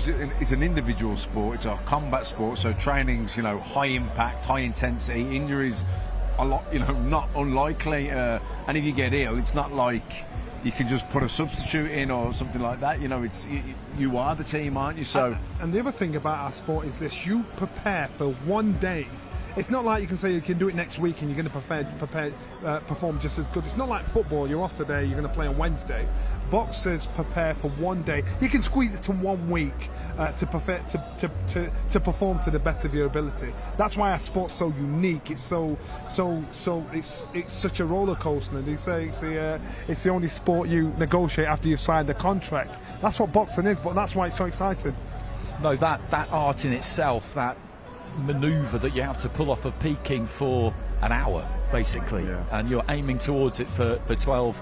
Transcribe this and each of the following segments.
because it's an individual sport, it's a combat sport, so training's, you know, high impact, high intensity, injuries a lot, you know, not unlikely, and if you get ill, it's not like you can just put a substitute in or something like that. You know, it's you are the team, aren't you? So, and the other thing about our sport is this: you prepare for one day. It's not like you can say you can do it next week and you're going to perform just as good. It's not like football. You're off today, you're going to play on Wednesday. Boxers prepare for one day. You can squeeze it to 1 week to perform to the best of your ability. That's why our sport's so unique. It's it's such a roller coaster. They say it's the only sport you negotiate after you sign the contract. That's what boxing is, but that's why it's so exciting. No, that art in itself, that maneuver that you have to pull off of peaking for an hour basically, and you're aiming towards it for 12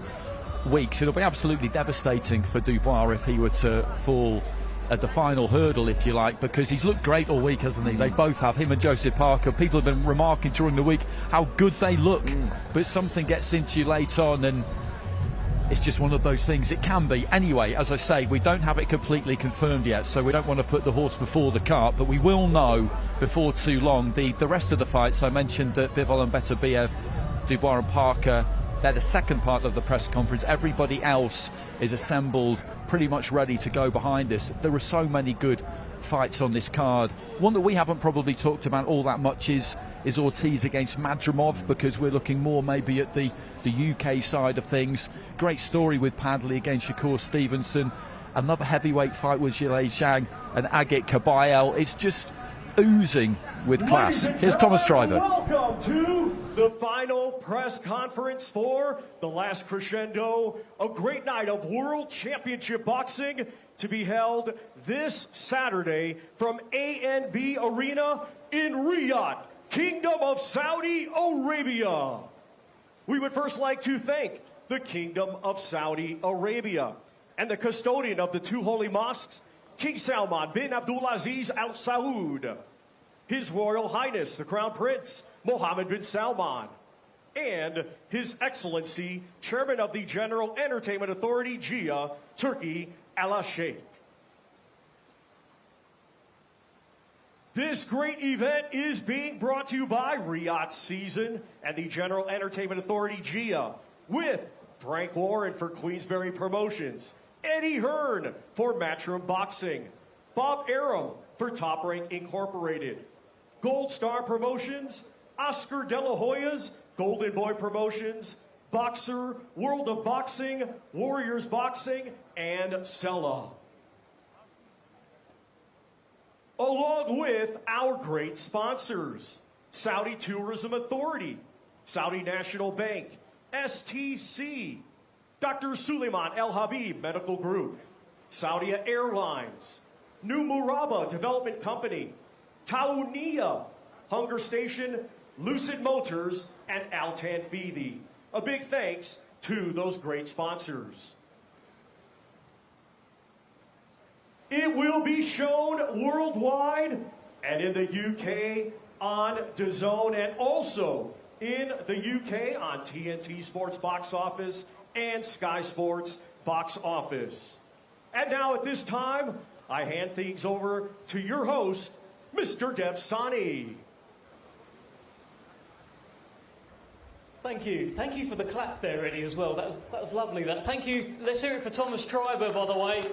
weeks. It'll be absolutely devastating for Dubois if he were to fall at the final hurdle, if you like, because he's looked great all week, hasn't he? They both have, him and Joseph Parker. People have been remarking during the week how good they look, but something gets into you late on and it's just one of those things. It can be. Anyway, as I say, we don't have it completely confirmed yet, so we don't want to put the horse before the cart, but we will know before too long. The rest of the fights, I mentioned Bivol and Beterbiev, Dubois and Parker, they're the second part of the press conference. Everybody else is assembled, pretty much ready to go behind us. There are so many good fights on this card. One that we haven't probably talked about all that much is Ortiz against Madrimov, because we're looking more maybe at the UK side of things. Great story with Padley against Shakur Stevenson. Another heavyweight fight with Zhang and Kabayel. It's just oozing with class. Here's Thomas Schreiber. Welcome to the final press conference for the last crescendo, a great night of World Championship Boxing to be held this Saturday from ANB Arena in Riyadh, Kingdom of Saudi Arabia. We would first like to thank the Kingdom of Saudi Arabia and the custodian of the two holy mosques, King Salman bin Abdulaziz Al Saud, His Royal Highness the Crown Prince Mohammed bin Salman, and His Excellency Chairman of the General Entertainment Authority, GIA, Turkey, Al Sheikh. This great event is being brought to you by Riyadh Season and the General Entertainment Authority, GIA, with Frank Warren for Queensberry Promotions, Eddie Hearn for Matchroom Boxing, Bob Arum for Top Rank Incorporated, Gold Star Promotions, Oscar De La Hoya's Golden Boy Promotions, Boxer, World of Boxing, Warriors Boxing, and Sella. Along with our great sponsors, Saudi Tourism Authority, Saudi National Bank, STC, Dr. Suleiman El Habib Medical Group, Saudia Airlines, New Murabba Development Company, Taounia, Hunger Station, Lucid Motors, and Altan Fidi. A big thanks to those great sponsors. It will be shown worldwide and in the UK on DAZN, and also in the UK on TNT Sports Box Office and Sky Sports Box Office. And now at this time, I hand things over to your host, Mr. Dev Sani. Thank you. Thank you for the clap there, Eddie, as well. That was lovely. Thank you. Let's hear it for Thomas Schreiber, by the way.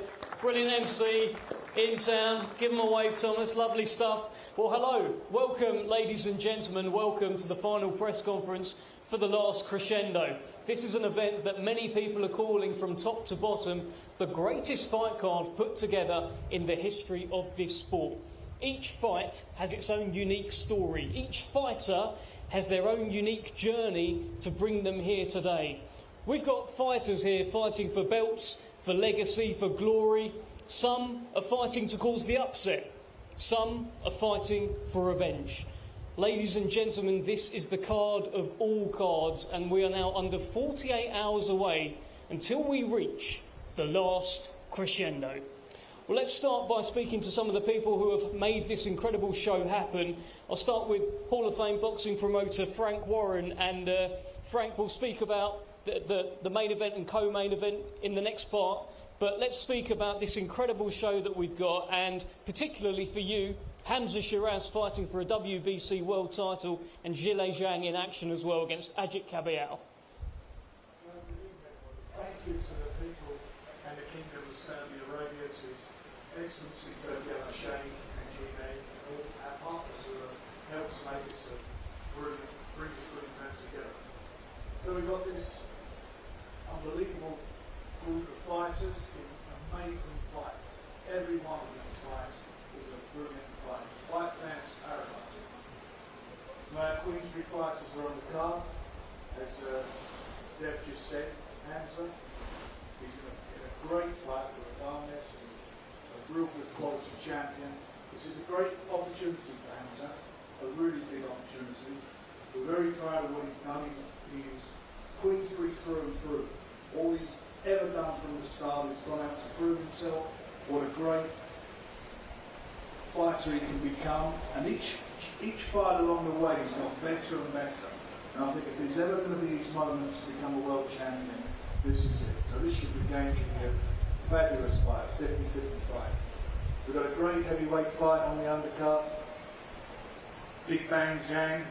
Brilliant MC in town. Give him a wave, Thomas. Lovely stuff. Well, hello. Welcome, ladies and gentlemen. Welcome to the final press conference for the last crescendo. This is an event that many people are calling from top to bottom the greatest fight card put together in the history of this sport. Each fight has its own unique story. Each fighter has their own unique journey to bring them here today. We've got fighters here fighting for belts, for legacy, for glory. Some are fighting to cause the upset. Some are fighting for revenge. Ladies and gentlemen, this is the card of all cards, and we are now under 48 hours away until we reach the last crescendo. Well, let's start by speaking to some of the people who have made this incredible show happen. I'll start with Hall of Fame boxing promoter Frank Warren, and Frank will speak about the main event and co-main event in the next part. But let's speak about this incredible show that we've got, and particularly for you, Hamza Sheeraz fighting for a WBC world title, and Zhang in action as well against Artur Kabayel. Thank you to the people and the Kingdom of Saudi Arabia, to His Excellency Sheeraz and Gina, and all our partners who have helped to make this bring this brilliant man together. So we've got this unbelievable group of fighters in amazing fights. Every one of these fights is a brilliant fight. Fight fans paradise. My Queensbury fighters are on the card, as Dev just said. Hamza, he's in a great fight with Arnes, a real good quality champion. This is a great opportunity for Hamza, a really big opportunity. We're very proud of what he's done. He's Queensbury through and through. All he's ever done from the start, he's gone out to prove himself. What a great fighter he can become, and each fight along the way he's got better and better. And I think if there's ever going to be his moment to become a world champion, this is it. So this should be going to be a fabulous fight, 50-50 fight. We've got a great heavyweight fight on the undercard. Big Bang Zhang,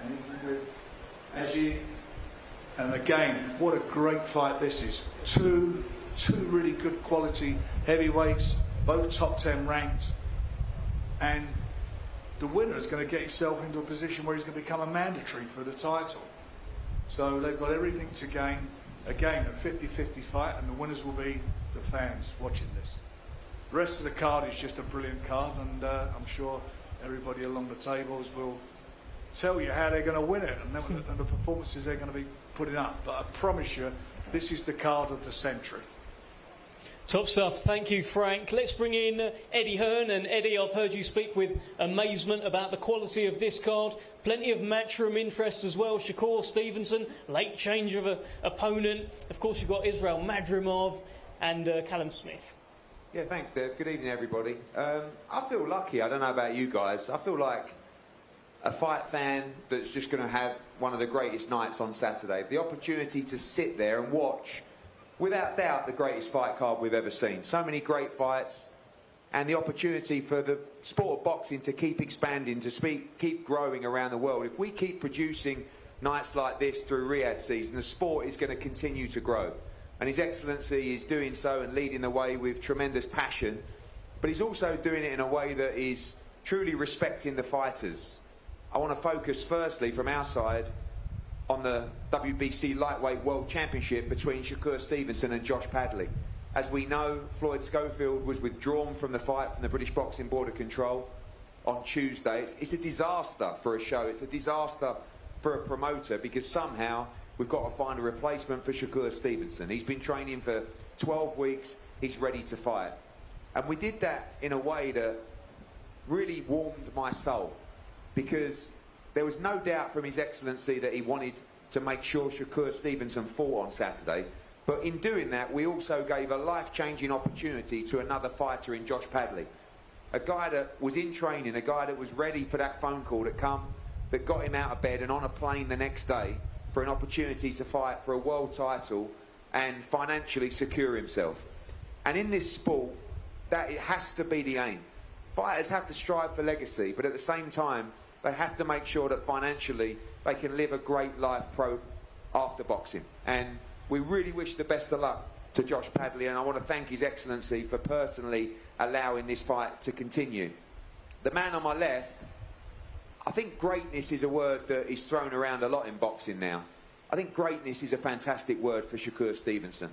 and he's in with Ajit. And again, what a great fight this is. Two really good quality heavyweights, both top 10 ranked. And the winner is going to get himself into a position where he's going to become a mandatory for the title. So they've got everything to gain. Again, a 50-50 fight, and the winners will be the fans watching this. The rest of the card is just a brilliant card, and I'm sure everybody along the tables will tell you how they're going to win it and the performances they're going to be putting up. But I promise you, this is the card of the century. Top stuff. Thank you, Frank. Let's bring in Eddie Hearn. And Eddie, I've heard you speak with amazement about the quality of this card. Plenty of matchroom interest as well. Shakur, Stevenson, late change of an opponent. Of course, you've got Israel Madrimov and Callum Smith. Yeah, thanks, Dev. Good evening, everybody. I feel lucky. I don't know about you guys. I feel like a fight fan that's just going to have one of the greatest nights on Saturday. The opportunity to sit there and watch, without doubt, the greatest fight card we've ever seen. So many great fights, and the opportunity for the sport of boxing to keep expanding, to keep growing around the world. If we keep producing nights like this through Riyadh season, the sport is going to continue to grow. And His Excellency is doing so and leading the way with tremendous passion, but he's also doing it in a way that is truly respecting the fighters. I want to focus firstly from our side on the WBC Lightweight World Championship between Shakur Stevenson and Josh Padley. As we know, Floyd Schofield was withdrawn from the fight from the British Boxing Board of Control on Tuesday. It's a disaster for a show. It's a disaster for a promoter, because somehow we've got to find a replacement for Shakur Stevenson. He's been training for 12 weeks. He's ready to fight. And we did that in a way that really warmed my soul, because there was no doubt from His Excellency that he wanted to make sure Shakur Stevenson fought on Saturday. But in doing that, we also gave a life-changing opportunity to another fighter in Josh Padley. A guy that was in training, a guy that was ready for that phone call that got him out of bed and on a plane the next day for an opportunity to fight for a world title and financially secure himself. And in this sport, that it has to be the aim. Fighters have to strive for legacy, but at the same time, they have to make sure that financially they can live a great life after boxing. And we really wish the best of luck to Josh Padley, and I want to thank His Excellency for personally allowing this fight to continue. The man on my left, I think greatness is a word that is thrown around a lot in boxing now. I think greatness is a fantastic word for Shakur Stevenson.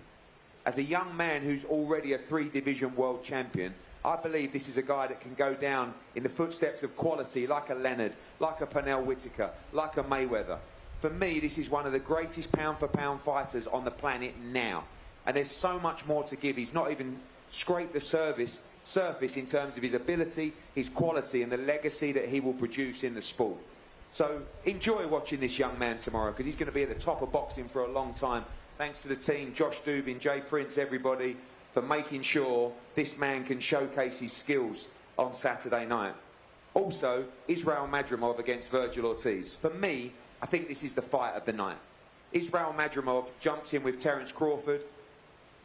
As a young man who's already a 3-division world champion, I believe this is a guy that can go down in the footsteps of quality, like a Leonard, like a Pernell Whitaker, like a Mayweather. For me, this is one of the greatest pound-for-pound fighters on the planet now. And there's so much more to give. He's not even scraped the surface in terms of his ability, his quality, and the legacy that he will produce in the sport. So enjoy watching this young man tomorrow, because he's going to be at the top of boxing for a long time. Thanks to the team, Josh Dubin, Jay Prince, everybody, for making sure this man can showcase his skills on Saturday night. Also, Israel Madrimov against Virgil Ortiz. For me, I think this is the fight of the night. Israel Madrimov jumped in with Terence Crawford.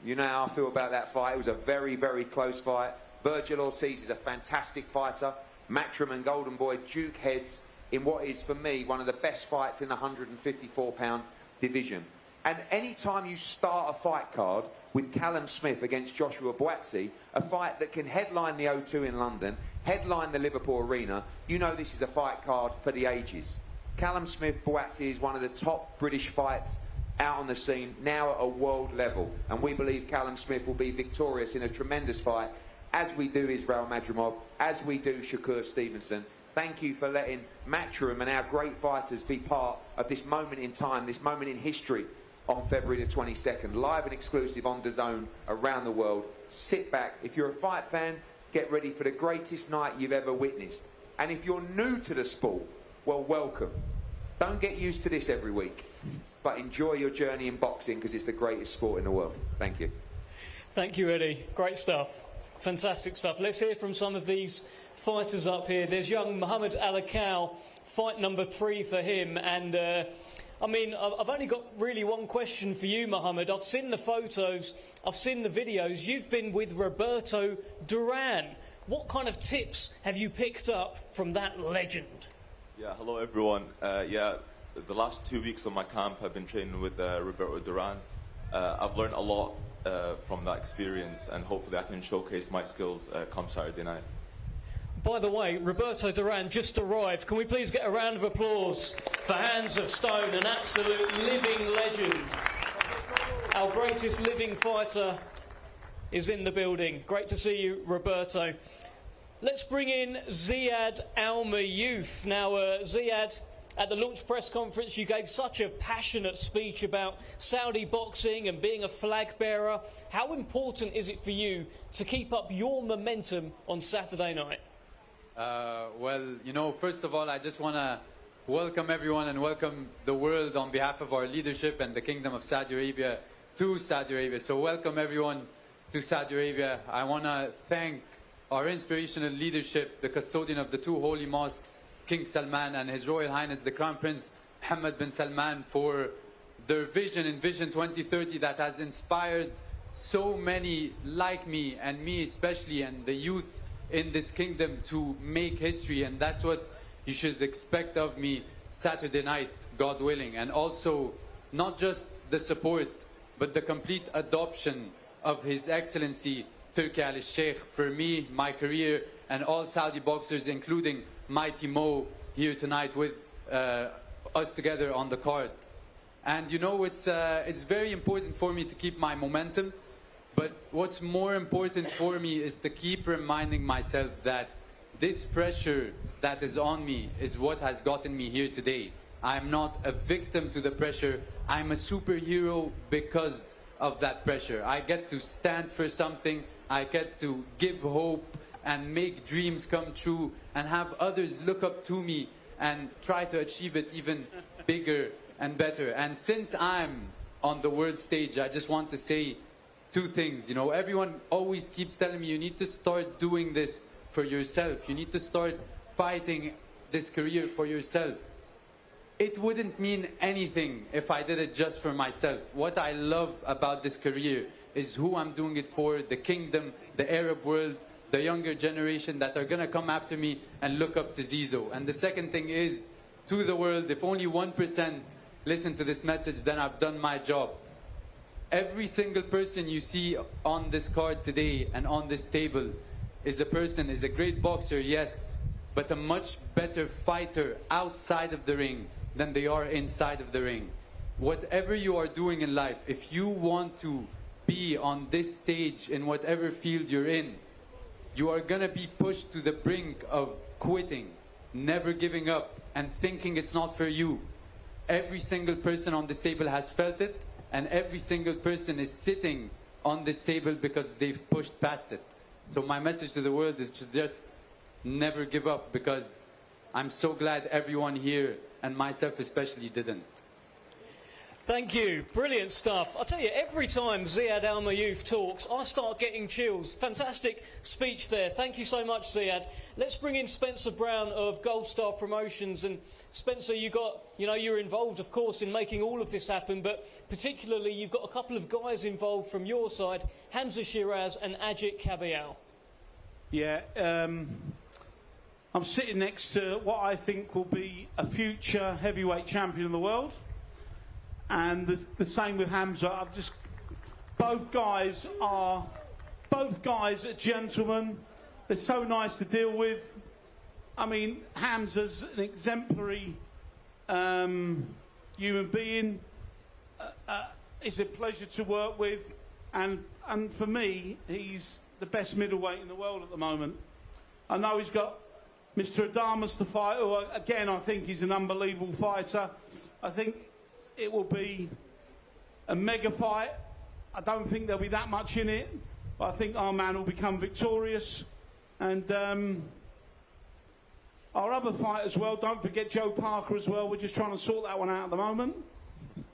You know how I feel about that fight. It was a very, very close fight. Virgil Ortiz is a fantastic fighter. Matchroom and Golden Boy duke heads in what is, for me, one of the best fights in the 154-pound division. And any time you start a fight card with Callum Smith against Joshua Buatsi, a fight that can headline the O2 in London, headline the Liverpool Arena, you know this is a fight card for the ages. Callum Smith Buatsi is one of the top British fights out on the scene, now at a world level. And we believe Callum Smith will be victorious in a tremendous fight, as we do Israel Madrimov, as we do Shakur Stevenson. Thank you for letting Matchroom and our great fighters be part of this moment in time, this moment in history on February the 22nd. Live and exclusive on DAZN around the world. Sit back. If you're a fight fan, get ready for the greatest night you've ever witnessed. And if you're new to the sport, well, welcome. Don't get used to this every week, but enjoy your journey in boxing because it's the greatest sport in the world. Thank you. Thank you, Eddie. Great stuff. Fantastic stuff. Let's hear from some of these fighters up here. There's young Muhammad Alakal, fight number 3 for him. And, I mean, I've only got really one question for you, Muhammad. I've seen the photos, I've seen the videos. You've been with Roberto Duran. What kind of tips have you picked up from that legend? Yeah, hello everyone. Yeah, the last 2 weeks of my camp I've been training with Roberto Duran. I've learned a lot from that experience, and hopefully I can showcase my skills come Saturday night. By the way, Roberto Duran just arrived. Can we please get a round of applause for Hands of Stone, an absolute living legend. Our greatest living fighter is in the building. Great to see you, Roberto. Let's bring in Ziad Al-Mayouth. Now, Ziad, at the launch press conference, you gave such a passionate speech about Saudi boxing and being a flag bearer. How important is it for you to keep up your momentum on Saturday night? Well, you know, first of all, I just want to welcome everyone and welcome the world on behalf of our leadership and the Kingdom of Saudi Arabia to Saudi Arabia. So welcome everyone to Saudi Arabia. I want to thank our inspirational leadership, the custodian of the 2 holy mosques, King Salman, and His Royal Highness the Crown Prince Mohammed bin Salman, for their vision in Vision 2030 that has inspired so many like me, and me especially, and the youth in this kingdom to make history. And that's what you should expect of me Saturday night, God willing. And also, not just the support, but the complete adoption of His Excellency Turki Al Sheikh for me, my career, and all Saudi boxers, including Mighty Mo here tonight with us together on the card. And you know, it's very important for me to keep my momentum, but what's more important for me is to keep reminding myself that this pressure that is on me is what has gotten me here today. I'm not a victim to the pressure. I'm a superhero because of that pressure. I get to stand for something. I get to give hope and make dreams come true and have others look up to me and try to achieve it even bigger and better. And since I'm on the world stage, I just want to say 2 things. You know, everyone always keeps telling me you need to start doing this for yourself. You need to start fighting this career for yourself. It wouldn't mean anything if I did it just for myself. What I love about this career is who I'm doing it for, the kingdom, the Arab world, the younger generation that are going to come after me and look up to Zizo. And the second thing is, to the world, if only 1% listen to this message, then I've done my job. Every single person you see on this card today and on this table is a great boxer, yes, but a much better fighter outside of the ring than they are inside of the ring. Whatever you are doing in life, if you want to be on this stage in whatever field you're in, you are going to be pushed to the brink of quitting, never giving up, and thinking it's not for you. Every single person on this table has felt it, and every single person is sitting on this table because they've pushed past it. So my message to the world is to just never give up, because I'm so glad everyone here, and myself especially, didn't. Thank you. Brilliant stuff. I'll tell you, every time Ziad Al-Mayouf talks, I start getting chills. Fantastic speech there. Thank you so much, Ziad. Let's bring in Spencer Brown of Gold Star Promotions. And Spencer, you're involved, of course, in making all of this happen, but particularly you've got a couple of guys involved from your side, Hamza Sheeraz and Zhang Kabayel. Yeah, I'm sitting next to what I think will be a future heavyweight champion of the world. And the same with Hamza. Both guys are gentlemen. They're so nice to deal with. I mean, Hamza's an exemplary human being. It's a pleasure to work with, and for me, he's the best middleweight in the world at the moment. I know he's got Mr. Adamas to fight, who again I think he's an unbelievable fighter. I think it will be a mega fight. I don't think there'll be that much in it, but I think our man will become victorious. And our other fight as well, don't forget Joe Parker as well. We're just trying to sort that one out at the moment.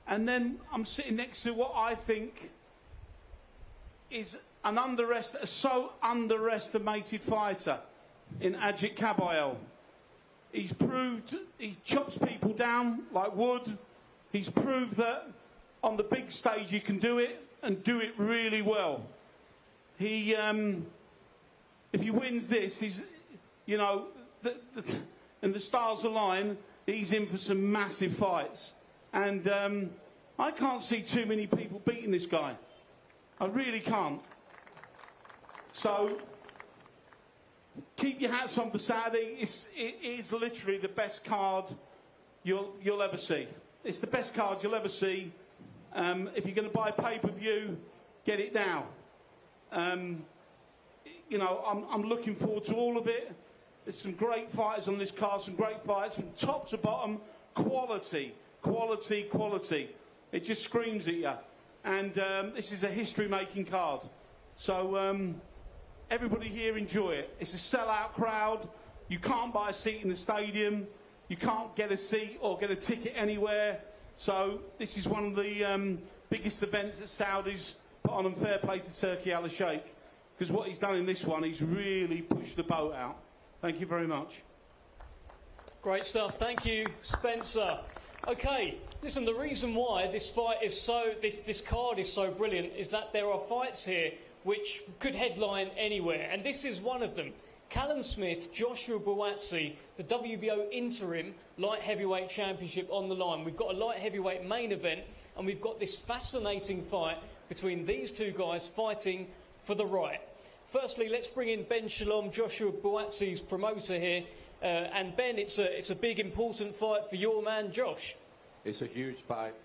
And then I'm sitting next to what I think is a so underestimated fighter in Zhang Kabayel. He's proved he chops people down like wood. He's proved that on the big stage he can do it and do it really well. He, if he wins this, he's, and the stars align, he's in for some massive fights. And I can't see too many people beating this guy. I really can't. So keep your hats on for Saturday. It is literally the best card you'll ever see. It's the best card you'll ever see. If you're going to buy pay-per-view, get it now. I'm looking forward to all of it. There's some great fighters on this card, some great fights from top to bottom. Quality, quality, quality. It just screams at you. And this is a history-making card. So everybody here enjoy it. It's a sellout crowd. You can't buy a seat in the stadium. You can't get a seat or get a ticket anywhere. So this is one of the biggest events that Saudi's put on, and fair play to Turki Al-Sheikh, because what he's done in this one, he's really pushed the boat out. Thank you very much. Great stuff. Thank you, Spencer. Okay, listen, the reason why this fight is this card is so brilliant is that there are fights here which could headline anywhere, and this is one of them. Callum Smith, Joshua Buatsi, the WBO interim light heavyweight championship on the line. We've got a light heavyweight main event, and we've got this fascinating fight between these two guys fighting for the right. Firstly, let's bring in Ben Shalom, Joshua Buatsi's promoter here. And Ben, it's a big, important fight for your man, Josh. It's a huge fight.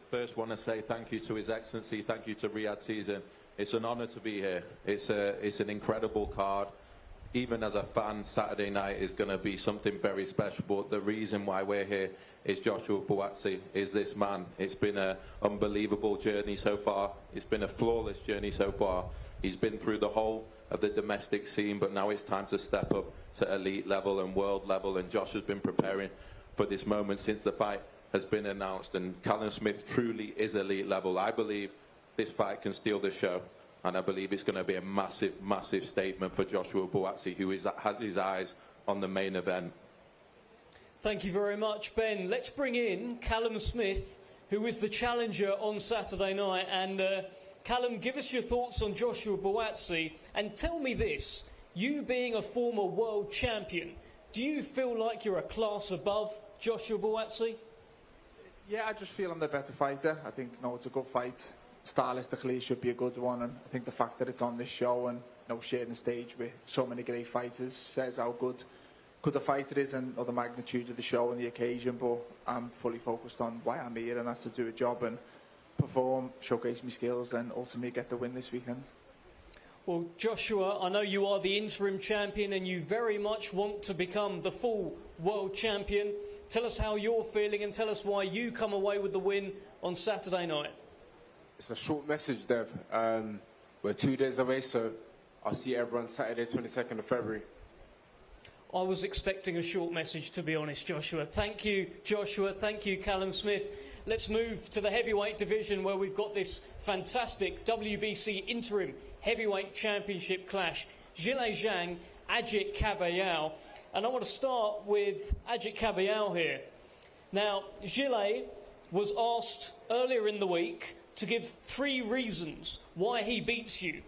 First want to say thank you to His Excellency, thank you to Riyadh Season. It's an honour to be here. It's an incredible card. Even as a fan, Saturday night is going to be something very special. But the reason why we're here is Joshua Buatsi, is this man. It's been an unbelievable journey so far. It's been a flawless journey so far. He's been through the whole of the domestic scene, but now it's time to step up to elite level and world level. And Josh has been preparing for this moment since the fight has been announced. And Callum Smith truly is elite level. I believe this fight can steal the show. And I believe it's going to be a massive, massive statement for Joshua Buatsi, who has his eyes on the main event. Thank you very much, Ben. Let's bring in Callum Smith, who is the challenger on Saturday night. And Callum, give us your thoughts on Joshua Buatsi. And tell me this, you being a former world champion, do you feel like you're a class above Joshua Buatsi? Yeah, I just feel I'm the better fighter. I think, it's a good fight. Stylistically, it should be a good one, and I think the fact that it's on this show and sharing the stage with so many great fighters says how good the fighter is and the magnitude of the show and the occasion. But I'm fully focused on why I'm here, and that's to do a job and perform, showcase my skills, and ultimately get the win this weekend. Well, Joshua, I know you are the interim champion and you very much want to become the full world champion. Tell us how you're feeling and tell us why you come away with the win on Saturday night. It's a short message, Dev. We're 2 days away, so I'll see everyone Saturday, 22nd of February. I was expecting a short message, to be honest, Joshua. Thank you, Joshua. Thank you, Callum Smith. let's move to the heavyweight division where we've got this fantastic WBC interim heavyweight championship clash. Zhang, Artur Beterbiev. And I want to start with Artur Beterbiev here. Now, Zhang was asked earlier in the week to give 3 reasons why he beats you.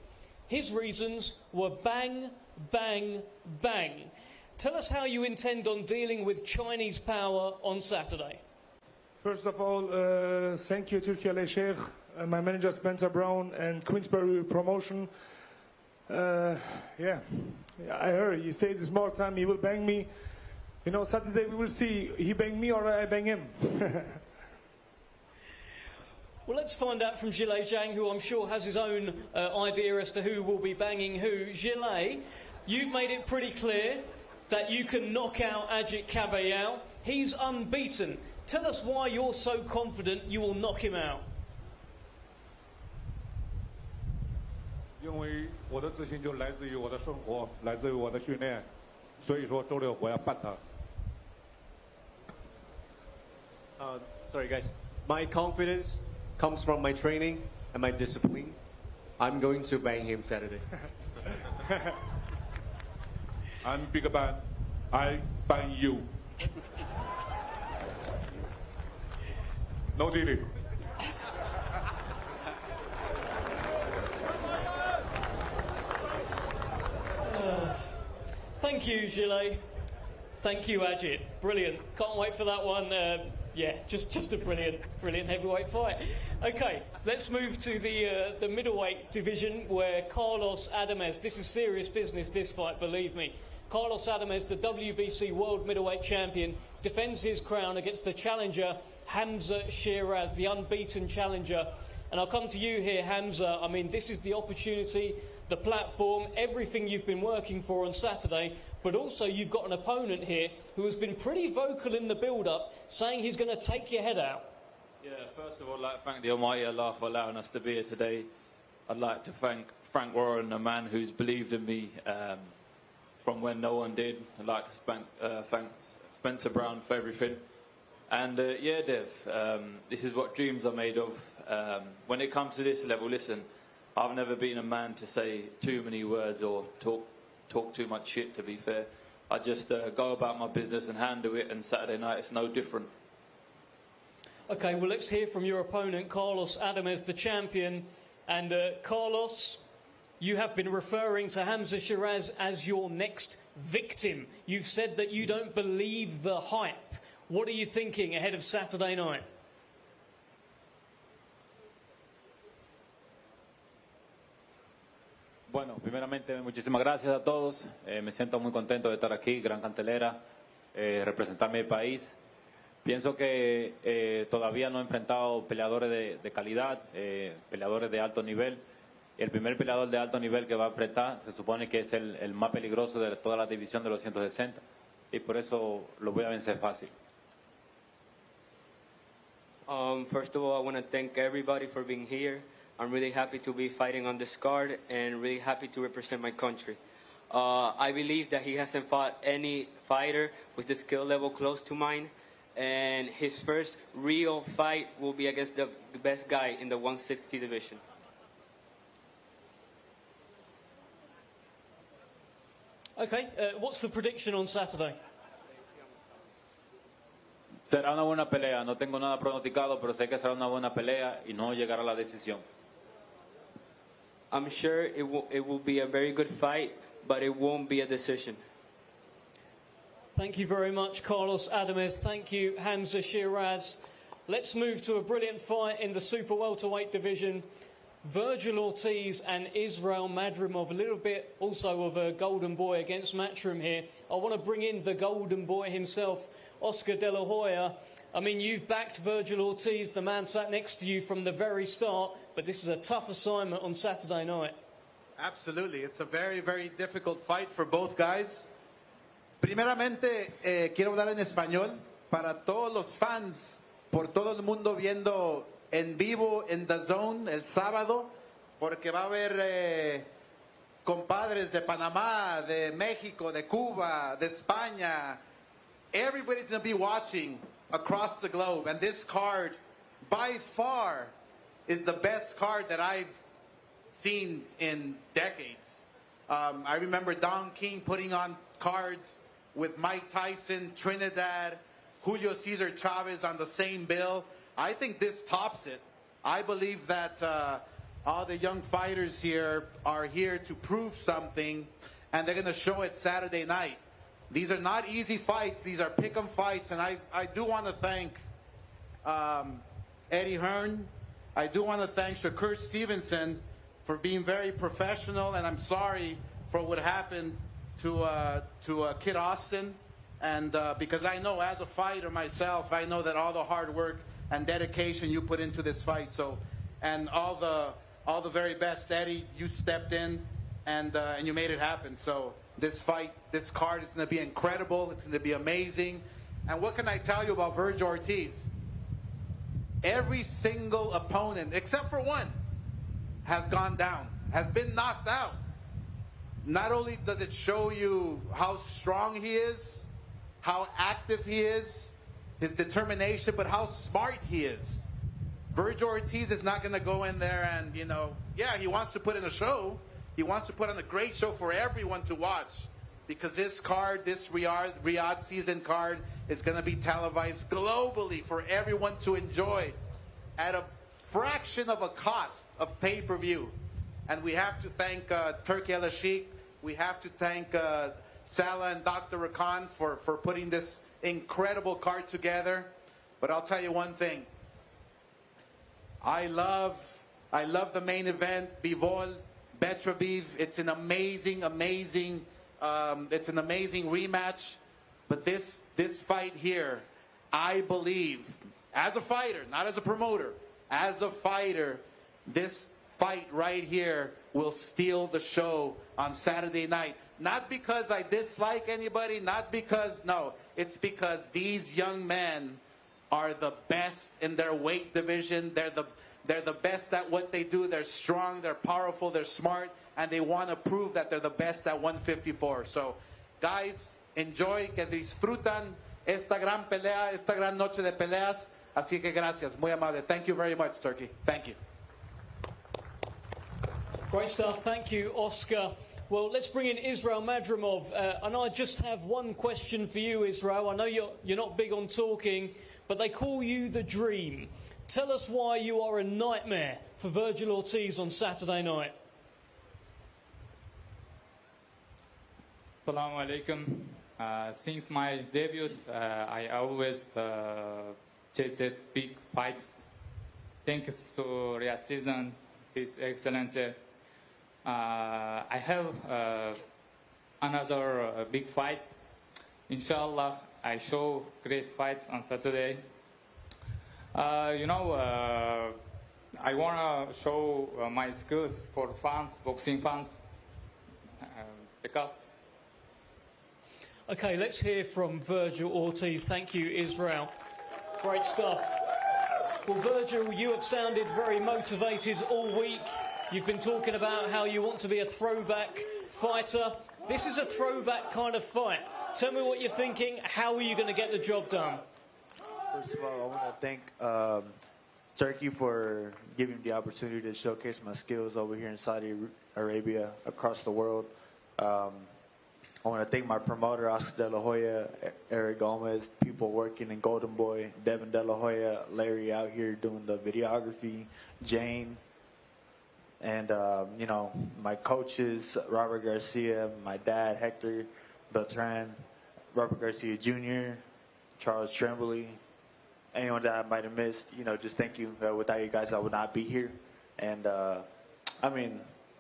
His reasons were bang, bang, bang. Tell us how you intend on dealing with Chinese power on Saturday. First of all, thank you, Turkiye Sheikh, my manager Spencer Brown, and Queensberry Promotion. Yeah, I heard you say this more time, he will bang me. You know, Saturday we will see, he bang me or I bang him. Well, let's find out from Zhang, who I'm sure has his own idea as to who will be banging who. Zhang, you've made it pretty clear that you can knock out Artur Beterbiev. He's unbeaten. Tell us why you're so confident you will knock him out. 因为我的自信就来自于我的生活，来自于我的训练，所以说周六我要办他。Sorry guys, my confidence comes from my training and my discipline. I'm going to bang him Saturday. I'm big man. I bang you. No dealing. Thank you, Zhang. Thank you, Artur. Brilliant. Can't wait for that one. Yeah, just a brilliant heavyweight fight. Okay, let's move to the middleweight division where Carlos Adames, this is serious business, this fight, believe me. Carlos Adames, the WBC World Middleweight Champion, defends his crown against the challenger, Hamza Sheeraz, the unbeaten challenger. And I'll come to you here, Hamza. I mean, this is the opportunity, the platform, everything you've been working for on Saturday, but also you've got an opponent here who has been pretty vocal in the build-up, saying he's going to take your head out. Yeah, first of all, I'd like to thank the Almighty Allah for allowing us to be here today. I'd like to thank Frank Warren, a man who's believed in me from when no one did. I'd like to thank Spencer Brown for everything. And yeah, Dev, this is what dreams are made of. When it comes to this level, listen, I've never been a man to say too many words or talk too much shit, to be fair. I just go about my business and handle it, and Saturday night it's no different. Okay, well, let's hear from your opponent, Carlos Adames, the champion. And Carlos, you have been referring to Hamza Sheeraz as your next victim. You've said that you don't believe the hype. What are you thinking ahead of Saturday night? Bueno, primeramente, muchísimas gracias a todos. Me siento muy contento de estar aquí, gran cartelera, representar mi país. Pienso que todavía no he enfrentado peleadores de calidad, peleadores de alto nivel. El primer peleador de alto nivel que va a enfrentar se supone que es el más peligroso de toda la división de los 160 y por eso lo voy a vencer fácil. First of all, I want to thank everybody for being here. I'm really happy to be fighting on this card and really happy to represent my country. I believe that he hasn't fought any fighter with the skill level close to mine, and his first real fight will be against the best guy in the 160 division. Okay, what's the prediction on Saturday? Será una buena pelea, no tengo nada pronosticado, pero sé que será una buena pelea y no llegará a la decisión. I'm sure it will be a very good fight, but it won't be a decision. Thank you very much, Carlos Adames. Thank you, Hamza Sheeraz. Let's move to a brilliant fight in the super welterweight division. Virgil Ortiz and Israel Madrimov, a little bit also of a golden boy against Matchroom here. I want to bring in the golden boy himself, Oscar De La Hoya. I mean, you've backed Virgil Ortiz, the man sat next to you from the very start, but this is a tough assignment on Saturday night. Absolutely. It's a very, very difficult fight for both guys. Primeramente, quiero hablar en español para todos los fans, por todo el mundo viendo en vivo en The Zone el sábado, porque va a haber compadres de Panamá, de México, de Cuba, de España. Everybody's going to be watching across the globe, and this card by far is the best card that I've seen in decades. I remember Don King putting on cards with Mike Tyson, Trinidad, Julio Cesar Chavez on the same bill. I think this tops it. I believe that all the young fighters here are here to prove something, and they're going to show it Saturday night. These are not easy fights. These are pick-em fights, and I do want to thank Eddie Hearn. I do want to thank Shakur Stevenson for being very professional, and I'm sorry for what happened to Kid Austin. And because I know, as a fighter myself, I know that all the hard work and dedication you put into this fight. So, and all the very best, Eddie. You stepped in and you made it happen. So this fight, this card is going to be incredible. It's going to be amazing. And what can I tell you about Virgil Ortiz? Every single opponent, except for one, has gone down, has been knocked out. Not only does it show you how strong he is, how active he is, his determination, but how smart he is. Virgil Ortiz is not going to go in there and, you know, yeah, he wants to put in a show. He wants to put on a great show for everyone to watch, because this card, this Riyadh season card, is going to be televised globally for everyone to enjoy at a fraction of a cost of pay-per-view. And we have to thank Turki El Sheikh. We have to thank Salah and Dr. Rakan for putting this incredible card together. But I'll tell you one thing. I love the main event, Bivol, Beterbiev. It's an amazing rematch. But this fight here, I believe, as a fighter, not as a promoter, as a fighter, this fight right here will steal the show on Saturday night. Not because I dislike anybody, no, it's because these young men are the best in their weight division. They're the best at what they do. They're strong, they're powerful, they're smart, and they want to prove that they're the best at 154. So, guys, enjoy, que disfrutan esta gran pelea, esta gran noche de peleas. Así que gracias, muy amable. Thank you very much, Turkey. Thank you. Great stuff. Thank you, Oscar. Well, let's bring in Israel Madrimov. And I just have one question for you, Israel. I know you're not big on talking, but they call you the Dream. Tell us why you are a nightmare for Virgil Ortiz on Saturday night. Assalamu alaikum. Since my debut, I always chased big fights. Thanks to Riyadh season, His Excellency. I have another big fight. Inshallah, I show great fight on Saturday. I want to show my skills for fans, boxing fans, because... Okay, let's hear from Virgil Ortiz. Thank you, Israel. Great stuff. Well, Virgil, you have sounded very motivated all week. You've been talking about how you want to be a throwback fighter. This is a throwback kind of fight. Tell me what you're thinking. How are you going to get the job done? First of all, I want to thank Turkey for giving me the opportunity to showcase my skills over here in Saudi Arabia, across the world. I want to thank my promoter, Oscar De La Hoya, Eric Gomez, people working in Golden Boy, Devin De La Hoya, Larry out here doing the videography, Jane, and, my coaches, Robert Garcia, my dad, Hector Beltran, Robert Garcia Jr., Charles Tremblay, anyone that I might have missed, just thank you. Without you guys, I would not be here. And,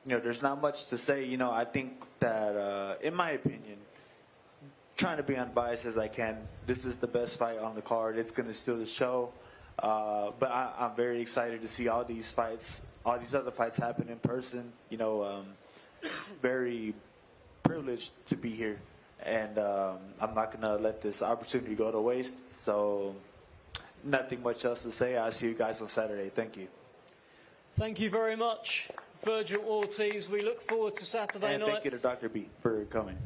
there's not much to say. I think that, in my opinion, trying to be unbiased as I can, this is the best fight on the card. It's going to steal the show. But I'm very excited to see all these other fights happen in person. Very privileged to be here. And I'm not going to let this opportunity go to waste. So nothing much else to say. I'll see you guys on Saturday. Thank you. Thank you very much, Virgil Ortiz. We look forward to Saturday night. And thank you to Dr. B for coming.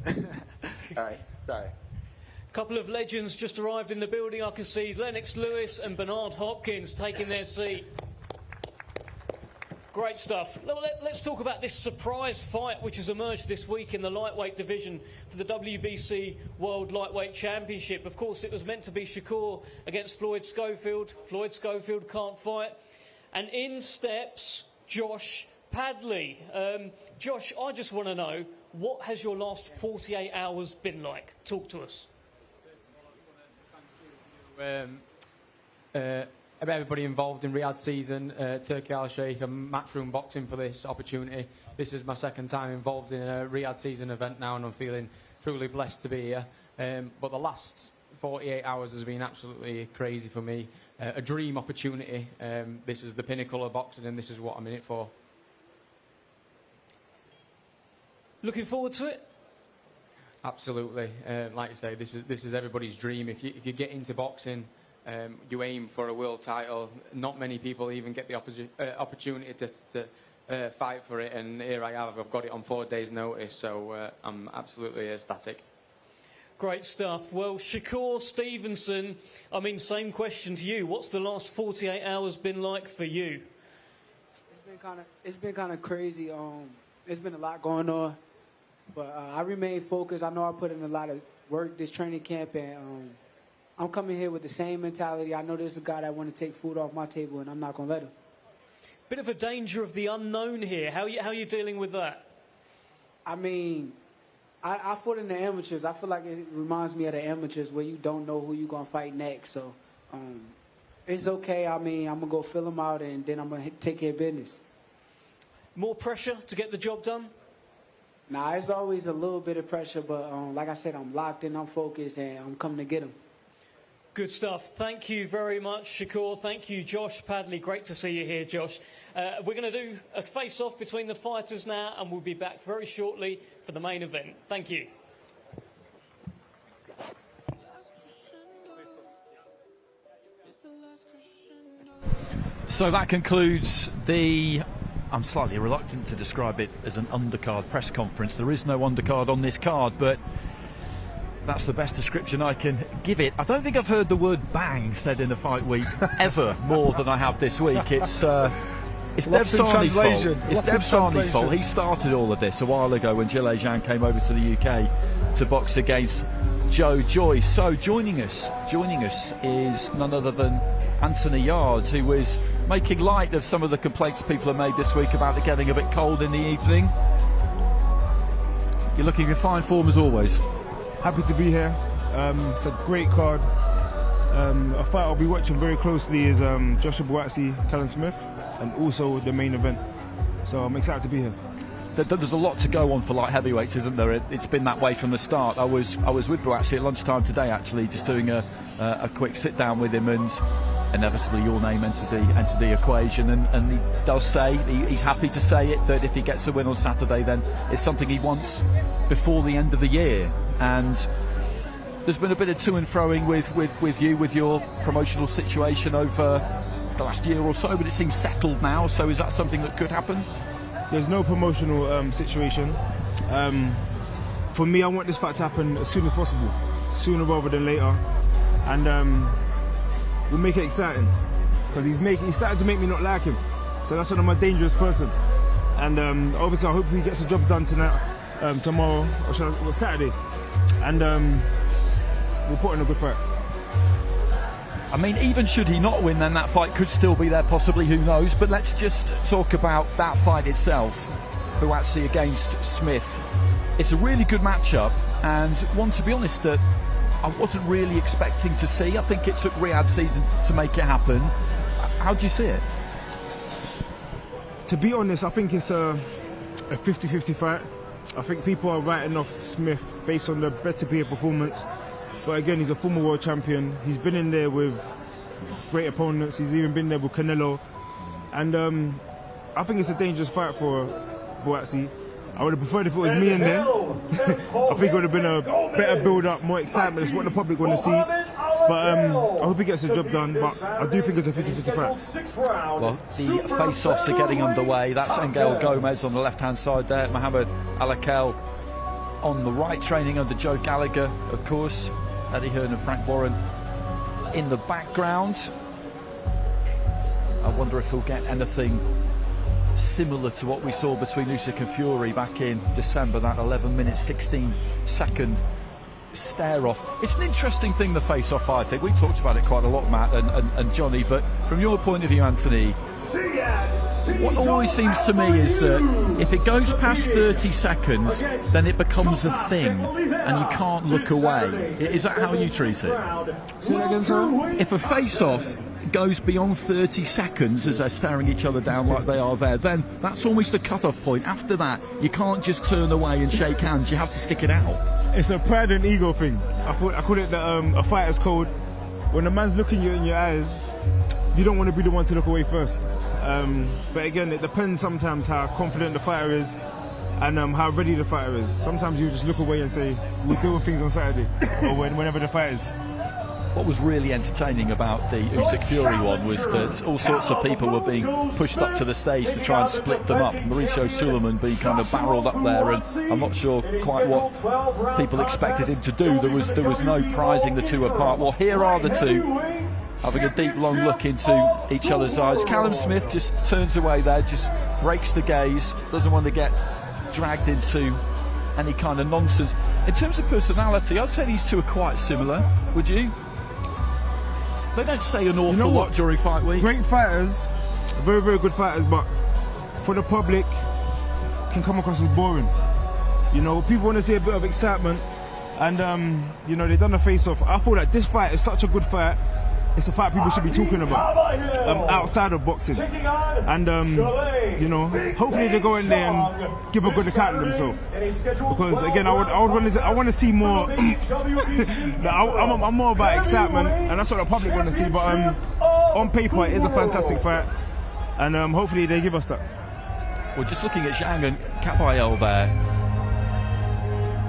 All right. Sorry. Couple of legends just arrived in the building. I can see Lennox Lewis and Bernard Hopkins taking their seat. Great stuff. Let's talk about this surprise fight which has emerged this week in the lightweight division for the WBC World Lightweight Championship. Of course, it was meant to be Shakur against Floyd Schofield. Floyd Schofield can't fight. And in steps Josh Padley. Josh, I just want to know, what has your last 48 hours been like? Talk to us. Everybody involved in Riyadh season, Turkey Al Sheikh and Matchroom Boxing for this opportunity. This is my second time involved in a Riyadh season event now, and I'm feeling truly blessed to be here. But the last 48 hours has been absolutely crazy for me. A dream opportunity. This is the pinnacle of boxing, and this is what I'm in it for. Looking forward to it? Absolutely. Like you say, this is everybody's dream. If you get into boxing, you aim for a world title. Not many people even get the opportunity to fight for it, and here I have. I've got it on 4 days' notice, so I'm absolutely ecstatic. Great stuff. Well, Shakur, Stevenson, I mean, same question to you. What's the last 48 hours been like for you? It's been kind of crazy. It's been a lot going on, but I remain focused. I know I put in a lot of work this training camp, and I'm coming here with the same mentality. I know there's a guy that want to take food off my table, and I'm not going to let him. Bit of a danger of the unknown here. How are you dealing with that? I mean, I fought in the amateurs. I feel like it reminds me of the amateurs where you don't know who you're going to fight next. So it's okay. I mean, I'm going to go fill them out, and then I'm going to take care of business. More pressure to get the job done? Nah, it's always a little bit of pressure, but like I said, I'm locked in, I'm focused, and I'm coming to get them. Good stuff. Thank you very much, Shakur. Thank you, Josh Padley. Great to see you here, Josh. We're going to do a face-off between the fighters now, and we'll be back very shortly for the main event. Thank you. So that concludes the... I'm slightly reluctant to describe it as an undercard press conference. There is no undercard on this card, but that's the best description I can give it. I don't think I've heard the word bang said in a fight week ever more than I have this week. It's Dev Sarni's fault. It's Dev Sarni's fault. He started all of this a while ago when Zhang came over to the UK to box against Joe Joyce. So joining us is none other than Anthony Yards, who was making light of some of the complaints people have made this week about it getting a bit cold in the evening. You're looking in fine form as always. Happy to be here. It's a great card. A fight I'll be watching very closely is Joshua Buatsi, Callum Smith, and also the main event. So I'm excited to be here. There's a lot to go on for light heavyweights, isn't there? It's been that way from the start. I was with Buatsi at lunchtime today, actually, just doing a quick sit down with him, and inevitably your name entered the equation, and he does say he's happy to say it, that if he gets a win on Saturday, then it's something he wants before the end of the year. And there's been a bit of to and froing with you, with your promotional situation over the last year or so, but it seems settled now. So is that something that could happen? There's no promotional situation. For me, I want this fight to happen as soon as possible, sooner rather than later, and we'll make it exciting, because he's starting to make me not like him. So that's when I'm a dangerous person. And obviously I hope he gets the job done tonight, tomorrow, or Saturday, and we'll put in a good fight. I mean, even should he not win, then that fight could still be there, possibly, who knows. But let's just talk about that fight itself, Buatsi against Smith. It's a really good matchup, and one, to be honest, that I wasn't really expecting to see. I think it took Riyadh season to make it happen. How do you see it? To be honest, I think it's a 50-50 fight. I think people are writing off Smith based on the Beterbiev performance. But again, he's a former world champion. He's been in there with great opponents. He's even been there with Canelo. And I think it's a dangerous fight for Buatsi. I would have preferred if it was me in there. I think it would have been a better build-up, more excitement. It's what the public want to see. But I hope he gets the job done. But I do think it's a 50-50 fight. Well, the face-offs are getting underway. That's Engel Gomez on the left-hand side there. Mohamed Alakel on the right, training under Joe Gallagher, of course. Eddie Hearn and Frank Warren in the background. I wonder if he'll get anything similar to what we saw between Usyk and Fury back in December, that 11-minute, 16-second stare-off. It's an interesting thing, the face-off fighting. We talked about it quite a lot, Matt and Johnny, but from your point of view, Anthony, what always seems to me is that if it goes past 30 seconds, then it becomes a thing, and you can't look away. Is that how you treat it? Say that again, sir? If a face-off goes beyond 30 seconds as they're staring each other down like they are there, then that's almost a cut-off point. After that, you can't just turn away and shake hands. You have to stick it out. It's a pride and ego thing. I call it a fighter's code. When a man's looking you in your eyes, you don't want to be the one to look away first. But again, it depends sometimes how confident the fighter is and how ready the fighter is. Sometimes you just look away and say, we'll deal with things on Saturday or whenever the fight is. What was really entertaining about the Usyk Fury one was that all sorts of people were being pushed up to the stage to try and split them up. Mauricio Suleiman being kind of barreled up there, and I'm not sure quite what people expected him to do. There was no prizing the two apart. Well, here are the two having a deep, long look into each other's eyes. Callum Smith just turns away there, just breaks the gaze, doesn't want to get dragged into any kind of nonsense. In terms of personality, I'd say these two are quite similar. Would you? They don't say an awful lot during fight week. Great fighters, very, very good fighters, but for the public, can come across as boring. You know, people want to see a bit of excitement, and you know, they've done a face-off. I feel that this fight is such a good fight. It's a fight people should be talking about outside of boxing, and you know, hopefully they go in there and give a good account of themselves. Because again, I want to see more. I'm more about excitement, and that's what the public want to see. But on paper, it is a fantastic fight, and hopefully they give us that. Well, just looking at Zhang and Kabayel there.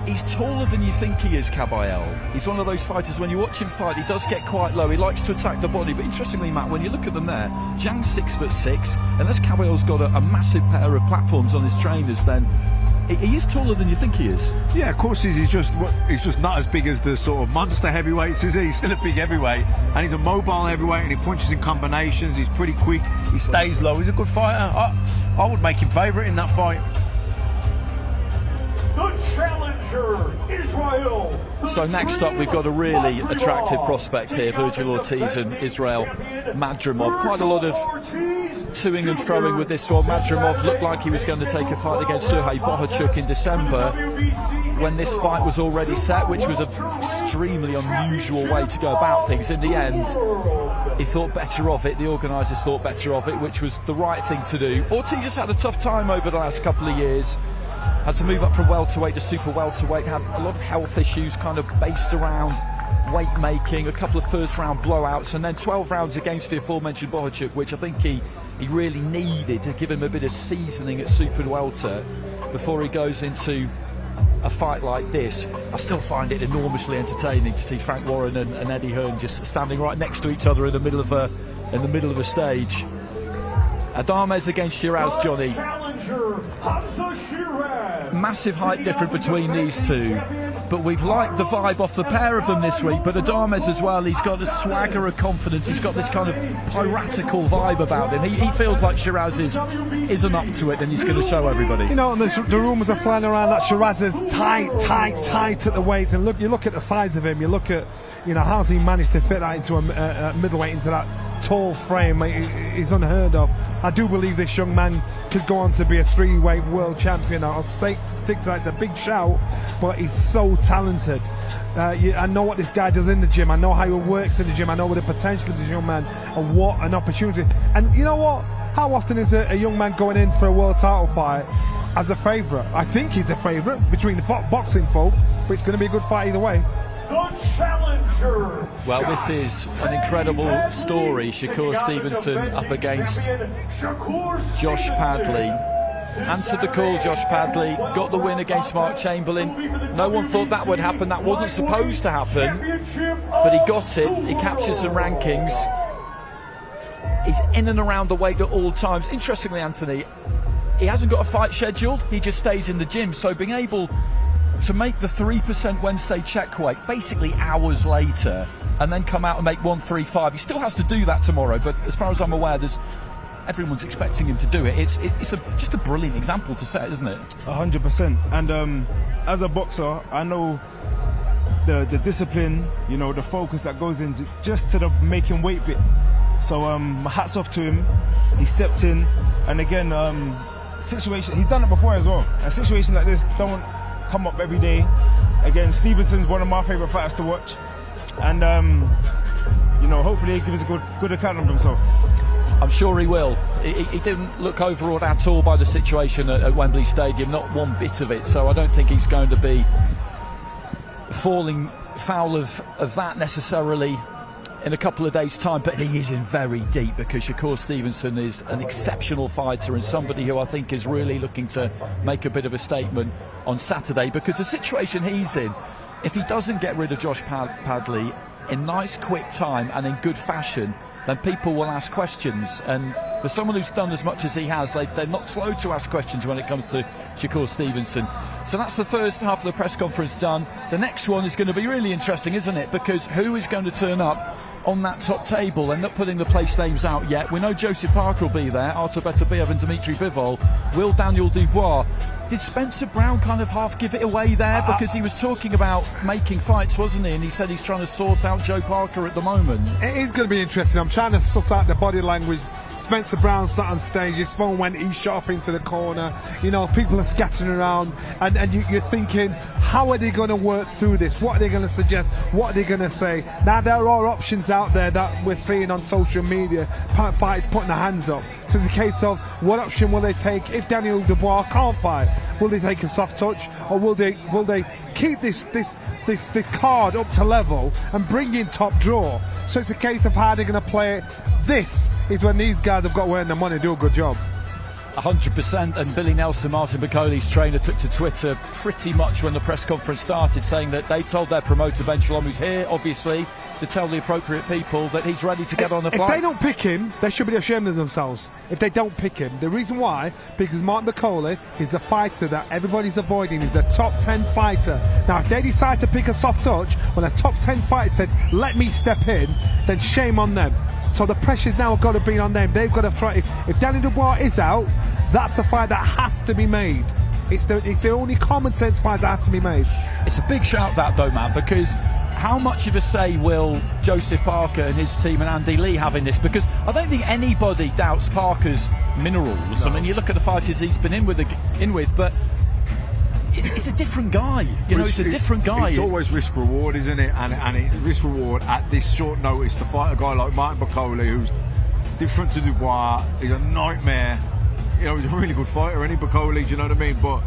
He's taller than you think he is, Kabayel. He's one of those fighters, when you watch him fight, he does get quite low. He likes to attack the body. But interestingly, Matt, when you look at them there, Zhang's 6'6", unless Kabayel's got a massive pair of platforms on his trainers, then he is taller than you think he is. Yeah, of course he's just not as big as the sort of monster heavyweights, is he? He's still a big heavyweight, and he's a mobile heavyweight, and he punches in combinations. He's pretty quick. He stays low. He's a good fighter. I would make him favourite in that fight. The challenger, Israel. So next up, we've got a really attractive prospect here, Virgil Ortiz and Israel Madrimov. Quite a lot of toing and froing with this one. Madrimov looked like he was going to take a fight against Serhei Bohachuk in December, when this fight was already set, which was an extremely unusual way to go about things. In the end, he thought better of it, the organisers thought better of it, which was the right thing to do. Ortiz has had a tough time over the last couple of years. Had to move up from welterweight to super welterweight, had a lot of health issues kind of based around weight making, a couple of first round blowouts, and then 12 rounds against the aforementioned Bohachuk, which I think he really needed to give him a bit of seasoning at super welter before he goes into a fight like this. I still find it enormously entertaining to see Frank Warren and Eddie Hearn just standing right next to each other in the middle of a stage. Adames against Sheeraz, Johnny. Massive height difference between these two, but we've liked the vibe off the pair of them this week. But Adames as well, he's got a swagger of confidence, he's got this kind of piratical vibe about him. He feels like Sheeraz isn't up to it, and he's going to show everybody. You know, and the rumours are flying around that Sheeraz is tight at the weight, and you look at the size of him, you look at, you know, how's he managed to fit that into a middleweight, into that tall frame. He's unheard of. I do believe this young man could go on to be a 3-weight world champion. I'll stick to that. It's a big shout, but he's so talented. I know what this guy does in the gym. I know how he works in the gym. I know what the potential of this young man, and what an opportunity. And you know what? How often is a young man going in for a world title fight as a favourite? I think he's a favourite between the boxing folk, but it's going to be a good fight either way. The challenger. Well, this is an incredible story. Shakur Stevenson up against Josh Padley. Answered the call, Josh Padley. Got the win against Mark Chamberlain. No one thought that would happen. That wasn't supposed to happen. But he got it. He captured some rankings. He's in and around the weight at all times. Interestingly, Anthony, he hasn't got a fight scheduled. He just stays in the gym. So being able to make the 3% Wednesday checkweight basically hours later and then come out and make 135. He still has to do that tomorrow, but as far as I'm aware, everyone's expecting him to do it. It's just a brilliant example to set, isn't it? 100%. And as a boxer, I know the discipline, you know, the focus that goes into just to the making weight bit. So my hat's off to him. He stepped in, and again, situation, he's done it before as well. A situation like this don't come up every day. Again, Stevenson's one of my favourite fighters to watch, and you know, hopefully he gives a good account of himself. I'm sure he will. He didn't look overawed at all by the situation at Wembley Stadium, not one bit of it. So I don't think he's going to be falling foul of that necessarily in a couple of days' time, but he is in very deep because Shakur Stevenson is an exceptional fighter and somebody who I think is really looking to make a bit of a statement on Saturday, because the situation he's in, if he doesn't get rid of Josh Padley in nice quick time and in good fashion, then people will ask questions, and for someone who's done as much as he has, they're not slow to ask questions when it comes to Shakur Stevenson. So that's the first half of the press conference done. The next one is going to be really interesting, isn't it? Because who is going to turn up on that top table? They're not putting the place names out yet. We know Joseph Parker will be there, Artur Beterbiev and Dmitry Bivol. Will Daniel Dubois? Did Spencer Brown kind of half give it away there? Because he was talking about making fights, wasn't he? And he said he's trying to sort out Joe Parker at the moment. It is going to be interesting. I'm trying to suss out the body language. Spencer Brown sat on stage, his phone went, he shot off into the corner. You know, people are scattering around, and you're thinking, how are they going to work through this? What are they going to suggest? What are they going to say? Now, there are options out there that we're seeing on social media, fighters putting their hands up. So it's a case of, what option will they take if Daniel Dubois can't fight? Will they take a soft touch, or will they keep this card up to level and bring in top draw? So it's a case of how they're going to play it. This is when these guys have got to earn their money, do a good job. 100%, and Billy Nelson, Martin Bacoli's trainer, took to Twitter pretty much when the press conference started, saying that they told their promoter Ben Shalom, who's here obviously, to tell the appropriate people that he's ready to get on the flight. If they don't pick him, they should be ashamed of themselves. If they don't pick him, the reason why, because Martin Bacoli is the fighter that everybody's avoiding. He's a top 10 fighter. Now, if they decide to pick a soft touch when a top 10 fighter said, let me step in, then shame on them. So the pressure's now got to be on them. They've got to try. If Daniel Dubois is out, that's a fight that has to be made. It's the only common sense fight that has to be made. It's a big shout that though, man, because how much of a say will Joseph Parker and his team and Andy Lee have in this? Because I don't think anybody doubts Parker's minerals. No. I mean, you look at the fighters he's been in with, but it's a different guy. You know, it's a different guy. It's always risk reward, isn't it? And risk reward at this short notice to fight a guy like Martin Bacoli, who's different to Dubois. He's a nightmare. You know, he's a really good fighter, isn't he, Bacoli? Do you know what I mean? But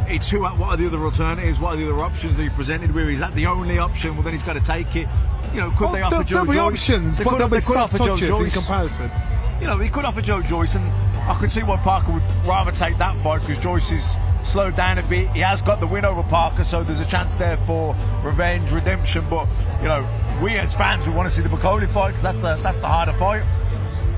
it's what are the other alternatives? What are the other options that he presented with? Is that the only option? Well, then he's got to take it. You know, could they offer Joe Joyce? Options, they could offer Joe Joyce in comparison. You know, he could offer Joe Joyce, and I could see why Parker would rather take that fight, because Joyce is slowed down a bit. He has got the win over Parker, so there's a chance there for revenge, redemption. But you know, we as fans, we want to see the Bacoli fight, because that's the harder fight.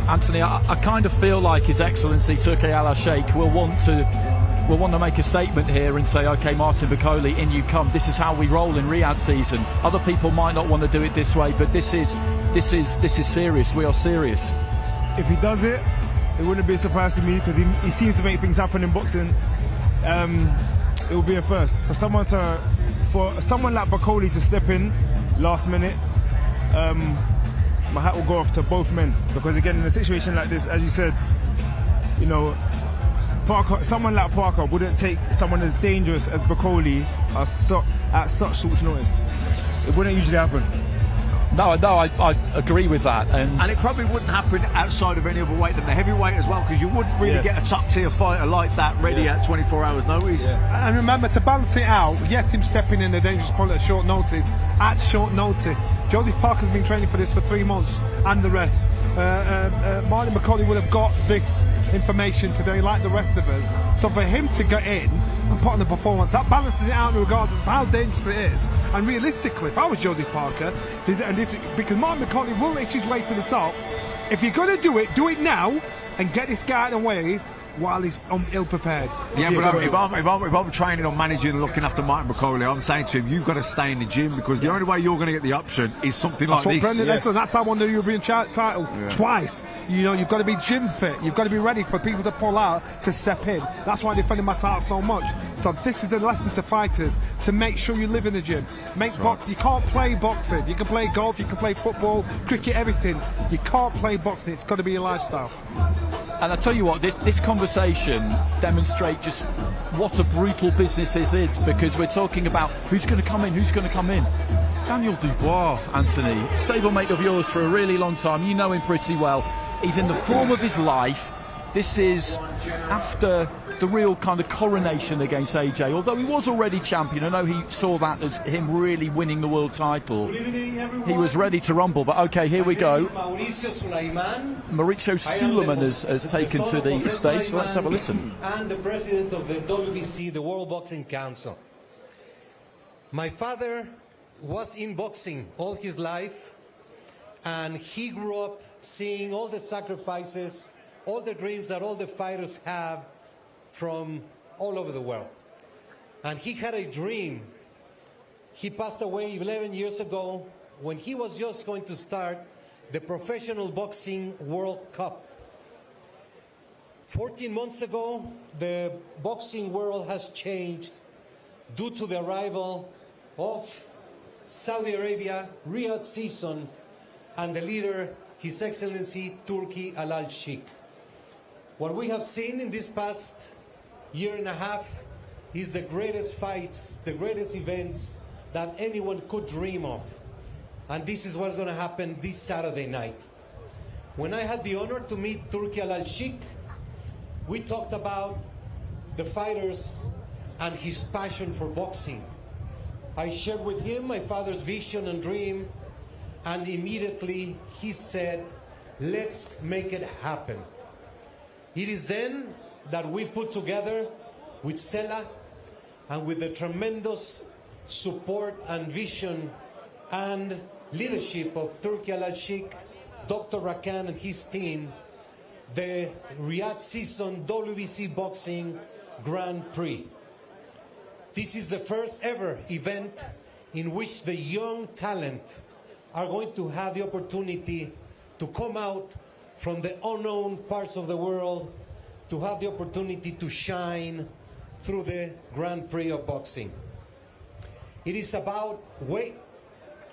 Anthony, I kind of feel like His Excellency Turki Al-Sheikh will want to make a statement here and say, okay, Martin Bacoli, in you come. This is how we roll in Riyadh season. Other people might not want to do it this way, but this is serious. We are serious. If he does it, it wouldn't be a surprise to me, because he seems to make things happen in boxing. It will be a first for someone like Bacoli to step in last minute. My hat will go off to both men, because again, in a situation like this, as you said, you know, someone like Parker wouldn't take someone as dangerous as Bacoli at such short notice. It wouldn't usually happen. No, I agree with that, and it probably wouldn't happen outside of any other weight than the heavyweight as well, because you wouldn't really get a top tier fighter like that ready at 24 hours notice. Yeah. And remember, to balance it out, yes, him stepping in a dangerous point at short notice. At short notice, Joseph Parker's been training for this for 3 months, and the rest. Martin Bacoli would have got this information today, like the rest of us. So for him to get in and put on the performance, that balances it out regardless of how dangerous it is. And realistically, if I was Joseph Parker, because Martin Bacoli will itch his way to the top, if you're going to do it now and get this guy out of the way, while he's ill-prepared. Yeah, but if I'm training or managing and looking after Martin Bucoli, I'm saying to him, you've got to stay in the gym, because the only way you're going to get the option is something like this. Brendan, that's how I won the European title twice. You know, you've got to be gym fit. You've got to be ready for people to pull out, to step in. That's why I defended my title so much. So this is a lesson to fighters, to make sure you live in the gym. Boxing. You can't play boxing. You can play golf, you can play football, cricket, everything. You can't play boxing. It's got to be a lifestyle. And I tell you what, this conversation demonstrates just what a brutal business this is, because we're talking about who's going to come in, Daniel Dubois, Anthony, stablemate of yours for a really long time. You know him pretty well. He's in the form of his life. This is after the real kind of coronation against AJ, although he was already champion. I know he saw that as him really winning the world title. He was ready to rumble, but okay, here we go. Mauricio Suleiman has taken to the stage, so let's have a listen. And the president of the WBC, the World Boxing Council. My father was in boxing all his life, and he grew up seeing all the sacrifices, all the dreams that all the fighters have from all over the world. And he had a dream. He passed away 11 years ago when he was just going to start the Professional Boxing World Cup. 14 months ago, the boxing world has changed due to the arrival of Saudi Arabia, Riyadh season, and the leader, His Excellency Turki Al-Sheikh. What we have seen in this past year and a half is the greatest fights, the greatest events that anyone could dream of. And this is what's going to happen this Saturday night. When I had the honor to meet Turki Al-Sheikh, we talked about the fighters and his passion for boxing. I shared with him my father's vision and dream, and immediately he said, let's make it happen. It is then that we put together with Sela and with the tremendous support and vision and leadership of Turki Al-Sheikh, Dr. Rakan and his team, the Riyadh season WBC Boxing Grand Prix. This is the first ever event in which the young talent are going to have the opportunity to come out from the unknown parts of the world, to have the opportunity to shine through the Grand Prix of boxing. It is about weight,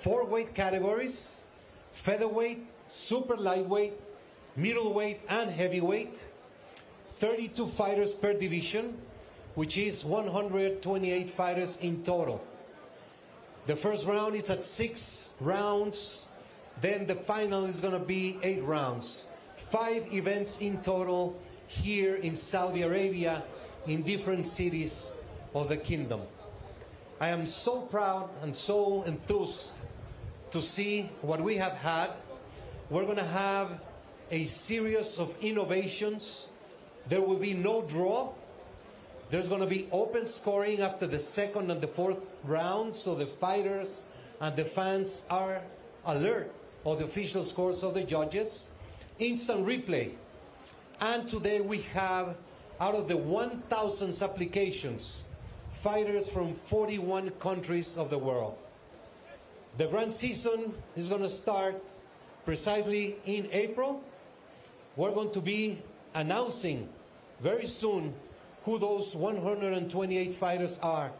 4 weight categories: featherweight, super lightweight, middleweight, and heavyweight. 32 fighters per division, which is 128 fighters in total. The first round is at 6 rounds. Then the final is going to be 8 rounds. 5 events in total here in Saudi Arabia, in different cities of the kingdom. I am so proud and so enthused to see what we have had. We're going to have a series of innovations. There will be no draw. There's going to be open scoring after the 2nd and the 4th round, so the fighters and the fans are alert of the official scores of the judges. Instant replay. And today we have, out of the 1,000 applications, fighters from 41 countries of the world. The grand season is going to start precisely in April. We're going to be announcing very soon who those 128 fighters are.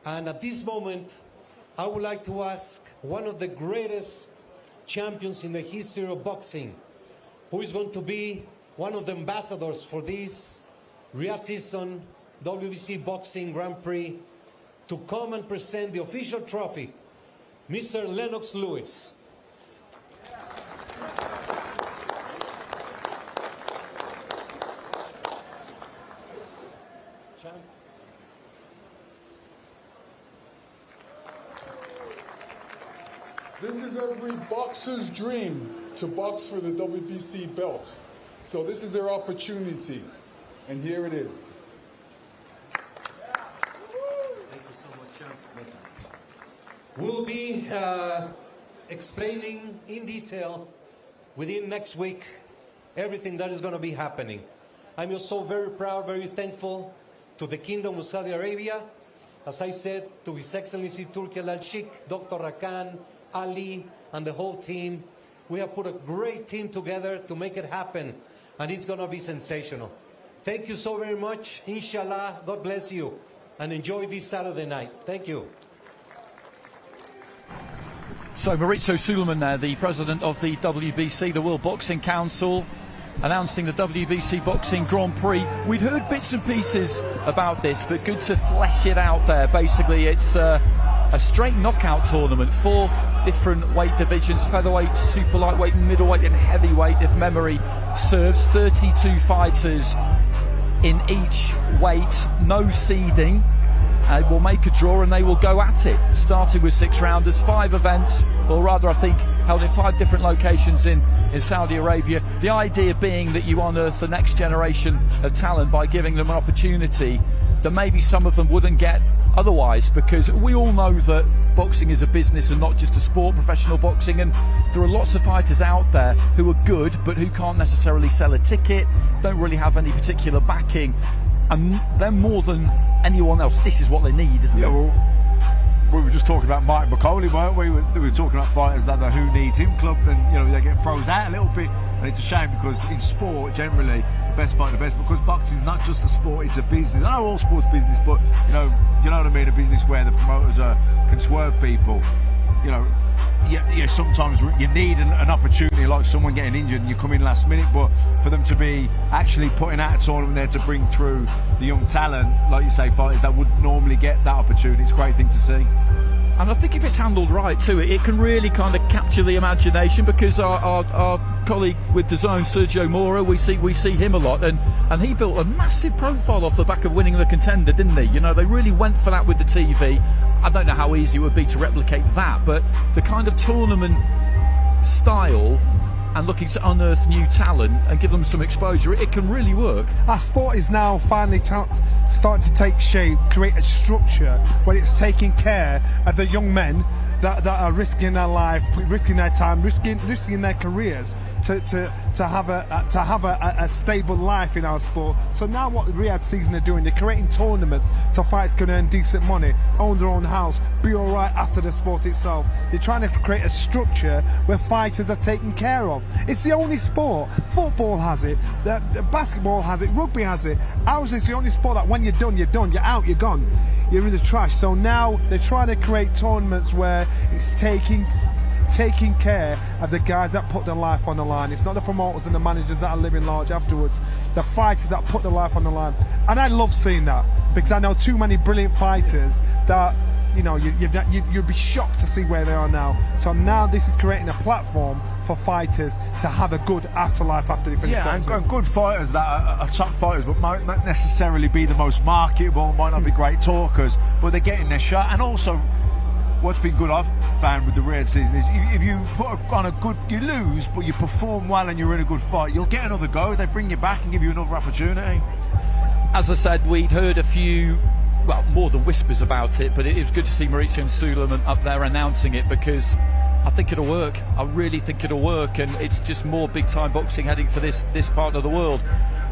And at this moment, I would like to ask one of the greatest champions in the history of boxing, who is going to be one of the ambassadors for this Riyadh season WBC Boxing Grand Prix, to come and present the official trophy, Mr. Lennox Lewis. This is every boxer's dream, to box for the WBC belt. So this is their opportunity, and here it is. Thank you so much, champ. We'll be explaining in detail within next week everything that is going to be happening. I'm also very proud, very thankful to the Kingdom of Saudi Arabia. As I said, to His Excellency Turki Al-Sheikh, Dr. Rakan, Ali, and the whole team. We have put a great team together to make it happen, and it's going to be sensational. Thank you so very much. Inshallah, God bless you, and enjoy this Saturday night. Thank you. So Maurizio Sulaiman there, the president of the WBC, the World Boxing Council, announcing the WBC Boxing Grand Prix. We'd heard bits and pieces about this, but good to flesh it out there. Basically, it's a straight knockout tournament, 4 different weight divisions: featherweight, super lightweight, middleweight and heavyweight, if memory serves. 32 fighters in each weight, no seeding. Will make a draw and they will go at it, starting with 6 rounders, 5 events, or rather I think held in 5 different locations in Saudi Arabia. The idea being that you unearth the next generation of talent by giving them an opportunity that maybe some of them wouldn't get otherwise, because we all know that boxing is a business and not just a sport, professional boxing, and there are lots of fighters out there who are good but who can't necessarily sell a ticket, don't really have any particular backing. And they're more than anyone else. This is what they need, isn't it? Well, we were just talking about Mike McCauley, weren't we? We were talking about fighters that the Who Needs Him club, and they get froze out a little bit. And it's a shame, because in sport, generally, the best fight the best, because boxing is not just a sport, it's a business. I know all sports business, but you know what I mean, a business where the promoters can swerve people. Yeah, sometimes you need an opportunity, like someone getting injured and you come in last minute, but for them to be actually putting out a tournament there to bring through the young talent, like you say, fighters that wouldn't normally get that opportunity, it's a great thing to see. And I think if it's handled right too, it can really kind of capture the imagination, because our colleague with the Zone, Sergio Mora, we see him a lot, and he built a massive profile off the back of winning the Contender, didn't he? They really went for that with the TV. I don't know how easy it would be to replicate that, but the kind of tournament style and looking to unearth new talent and give them some exposure, it can really work. Our sport is now finally starting to take shape, create a structure where it's taking care of the young men that are risking their life, risking their time, risking their careers to have a stable life in our sport. So now what the Riyadh season are doing, they're creating tournaments so fighters can earn decent money, own their own house, be all right after the sport itself. They're trying to create a structure where fighters are taken care of. It's the only sport. Football has it, basketball has it, rugby has it. Ours is the only sport that when you're done, you're done, you're out, you're gone, you're in the trash. So now they're trying to create tournaments where it's taking care of the guys that put their life on the line. It's not the promoters and the managers that are living large afterwards, the fighters that put their life on the line. And I love seeing that, because I know too many brilliant fighters that you'd be shocked to see where they are now. So now this is creating a platform for fighters to have a good afterlife after they finish boxing. And good fighters that are top fighters, but might not necessarily be the most marketable, might not be great talkers, but they're getting their shot. And also, what's been good I've found with the Riyadh season is if you put on a good, you lose, but you perform well and you're in a good fight, you'll get another go. They bring you back and give you another opportunity. As I said, we'd heard a few, well, more than whispers about it, but it was good to see Maurizio and Sulaiman up there announcing it, because I think it'll work. I really think it'll work, and it's just more big-time boxing heading for this part of the world.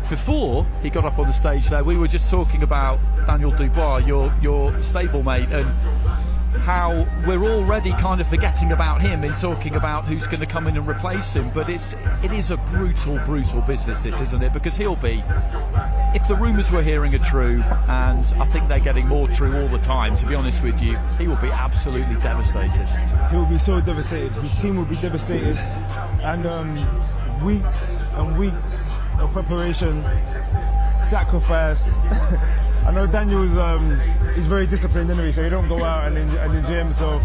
Before he got up on the stage there, we were just talking about Daniel Dubois, your stablemate, and how we're already kind of forgetting about him in talking about who's going to come in and replace him. But it is a brutal business, this, isn't it? Because he'll be, if the rumours we're hearing are true, and I think they're getting more true all the time, to be honest with you, he will be absolutely devastated. He will be so devastated. His team will be devastated, and weeks and weeks of preparation, sacrifice. I know Daniel's he's very disciplined anyway, so he don't go out and in the gym. So,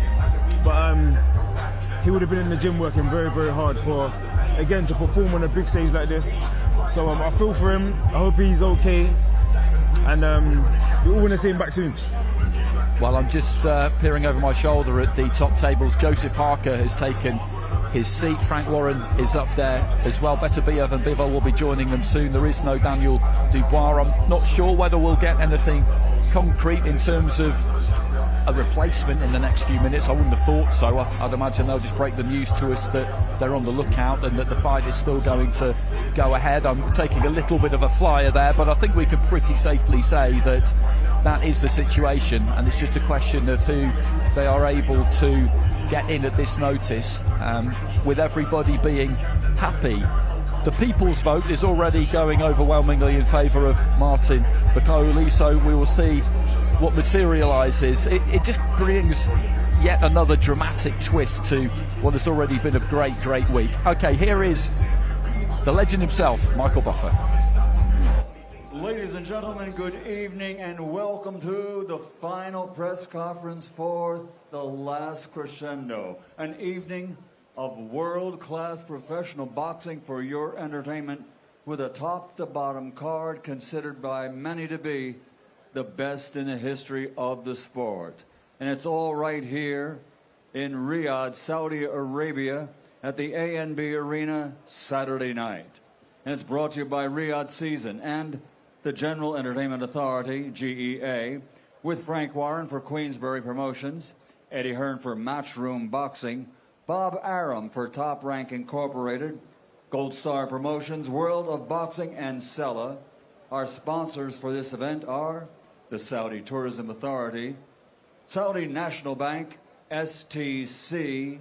but he would have been in the gym working very, very hard for, again, to perform on a big stage like this. So I feel for him. I hope he's okay, and we all want to see him back soon. Well, I'm just peering over my shoulder at the top tables. Joseph Parker has taken his seat. Frank Warren is up there as well. Beterbiev and Bivol will be joining them soon. There is no Daniel Dubois. I'm not sure whether we'll get anything concrete in terms of a replacement in the next few minutes. I wouldn't have thought so. I'd imagine they'll just break the news to us that they're on the lookout and that the fight is still going to go ahead. I'm taking a little bit of a flyer there, but I think we can pretty safely say that that is the situation, and it's just a question of who they are able to get in at this notice, with everybody being happy. The people's vote is already going overwhelmingly in favour of Martin Bakole, so we will see what materialises. It just brings yet another dramatic twist to what has already been a great week. Okay, here is the legend himself, Michael Buffer. Ladies and gentlemen, good evening and welcome to the final press conference for the last crescendo. An evening of world-class professional boxing for your entertainment, with a top-to-bottom card considered by many to be the best in the history of the sport. And it's all right here in Riyadh, Saudi Arabia, at the ANB Arena Saturday night. And it's brought to you by Riyadh Season and the General Entertainment Authority, GEA, with Frank Warren for Queensberry Promotions, Eddie Hearn for Matchroom Boxing, Bob Arum for Top Rank Incorporated, Gold Star Promotions, World of Boxing, and Sella. Our sponsors for this event are the Saudi Tourism Authority, Saudi National Bank, STC,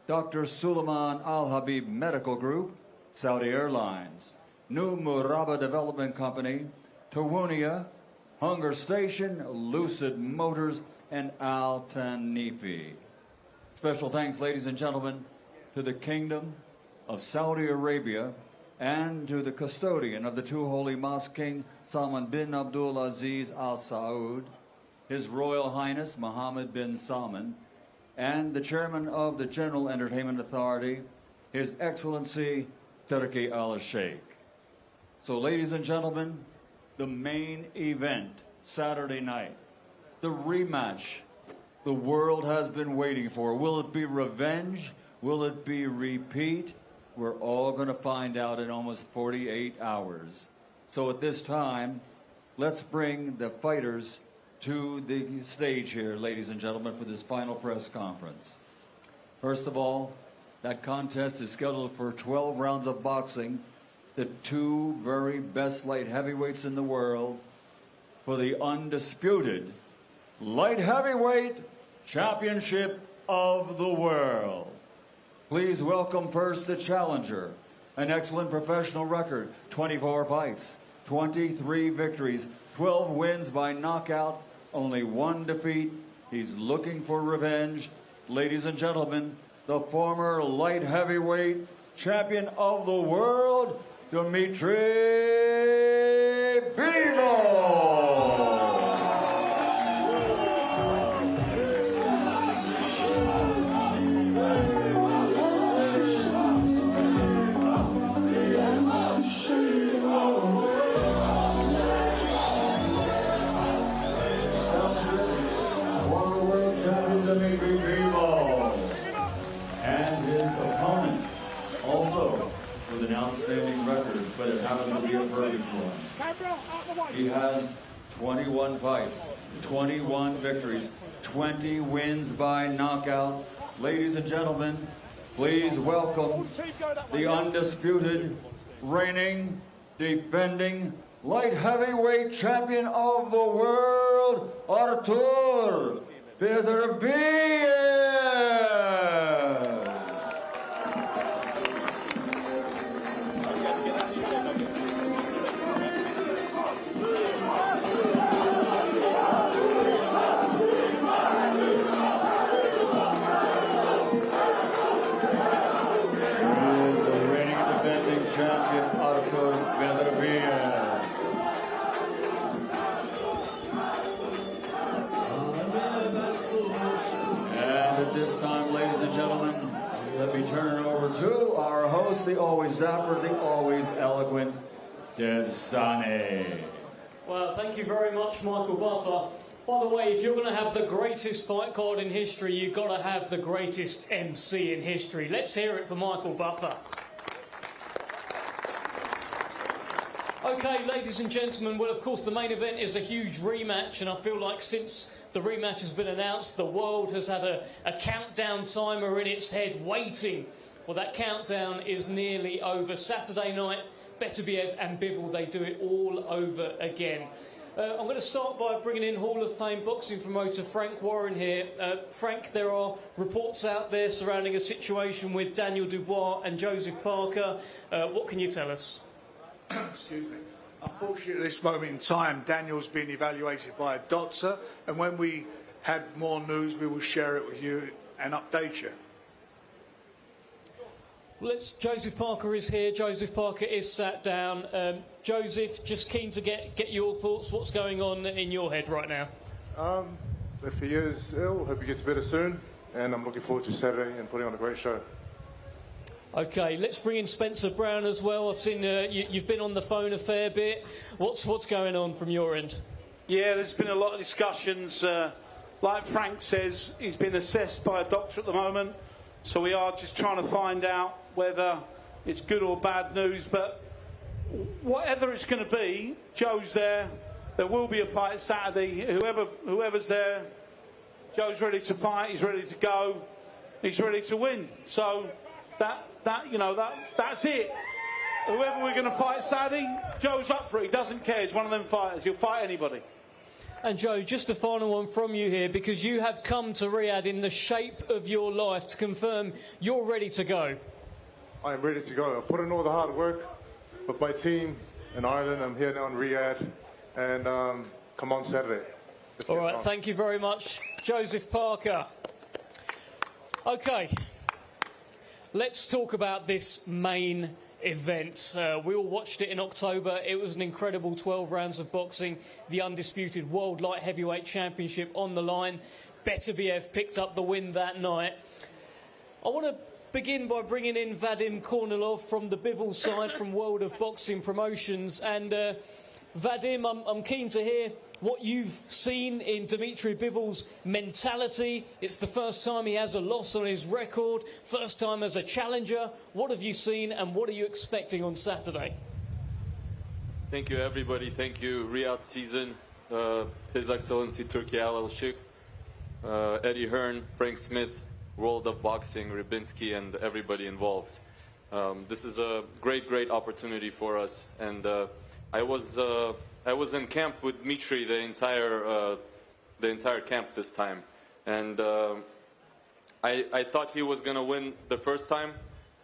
Dr. Suleiman Al Habib Medical Group, Saudi Airlines, New Murabba Development Company, Tawunia, Hunger Station, Lucid Motors, and Al Tanifi. Special thanks, ladies and gentlemen, to the Kingdom of Saudi Arabia and to the custodian of the two holy mosques, King Salman bin Abdul Aziz Al Saud, His Royal Highness Mohammed bin Salman, and the chairman of the General Entertainment Authority, His Excellency Turki Al Sheikh. So, ladies and gentlemen, the main event Saturday night, the rematch the world has been waiting for. Will it be revenge? Will it be repeat? We're all going to find out in almost 48 hours. So at this time, let's bring the fighters to the stage here, ladies and gentlemen, for this final press conference. First of all, that contest is scheduled for 12 rounds of boxing, the two very best light heavyweights in the world, for the undisputed light heavyweight championship of the world. Please welcome first the challenger, an excellent professional record, 24 fights, 23 victories, 12 wins by knockout, only one defeat. He's looking for revenge. Ladies and gentlemen, the former light heavyweight champion of the world, Dmitry Bivol. Dmitry Bivol and his opponent, also with an outstanding record, but it happens to be a verdict one. He has 21 fights, 21 victories, 20 wins by knockout. Ladies and gentlemen, please welcome the undisputed, reigning, defending light heavyweight champion of the world, Artur Beterbiev. The reigning defending champion, Artur Beterbiev. At this time, ladies and gentlemen, let me turn it over to our host, the always dapper, the always eloquent, Dev Sane. Well, thank you very much, Michael Buffer. By the way, if you're going to have the greatest fight card in history, you've got to have the greatest MC in history. Let's hear it for Michael Buffer. Okay, ladies and gentlemen, well, of course, the main event is a huge rematch, and I feel like since The rematch has been announced. The world has had a countdown timer in its head waiting. Well, that countdown is nearly over. Saturday night, Beterbiev and Bivol, they do it all over again. I'm going to start by bringing in Hall of Fame boxing promoter Frank Warren here. Frank, there are reports out there surrounding a situation with Daniel Dubois and Joseph Parker. What can you tell us? Excuse me. Unfortunately, at this moment in time, Daniel's been evaluated by a doctor, and when we have more news, we will share it with you and update you. Well, Joseph Parker is here. Joseph Parker is sat down. Joseph, just keen to get your thoughts. What's going on in your head right now? If he is ill, hope he gets better soon, and I'm looking forward to Saturday and putting on a great show. Okay, let's bring in Spencer Brown as well. I've seen you've been on the phone a fair bit. What's going on from your end? Yeah, there's been a lot of discussions. Like Frank says, he's been assessed by a doctor at the moment, so we are just trying to find out whether it's good or bad news. But whatever it's going to be, Joe's there. There will be a fight Saturday. Whoever's there, Joe's ready to fight. He's ready to go. He's ready to win. So that's it. Whoever we're going to fight Saturday, Joe's up for it. He doesn't care. He's one of them fighters. He'll fight anybody. And Joe, just a final one from you here, because you have come to Riyadh in the shape of your life to confirm you're ready to go. I am ready to go. I put in all the hard work with my team in Ireland. I'm here now in Riyadh, and come on Saturday. All right, thank you very much, Joseph Parker. Okay, let's talk about this main event. We all watched it in October. It was an incredible 12 rounds of boxing. The undisputed World Light Heavyweight Championship on the line. Beterbiev picked up the win that night. I want to begin by bringing in Vadim Kornilov from the Bivol side, from World of Boxing Promotions. And Vadim, I'm keen to hear what you've seen in Dmitry Bivol's mentality. It's the first time he has a loss on his record, first time as a challenger. What have you seen and what are you expecting on Saturday? Thank you, everybody. Thank you, Riyadh season, His Excellency Turki Al-Sheikh, Eddie Hearn, Frank Smith, World of Boxing, Rybinski, and everybody involved. This is a great opportunity for us, and I was in camp with Dmitry the entire camp this time, and I thought he was going to win the first time.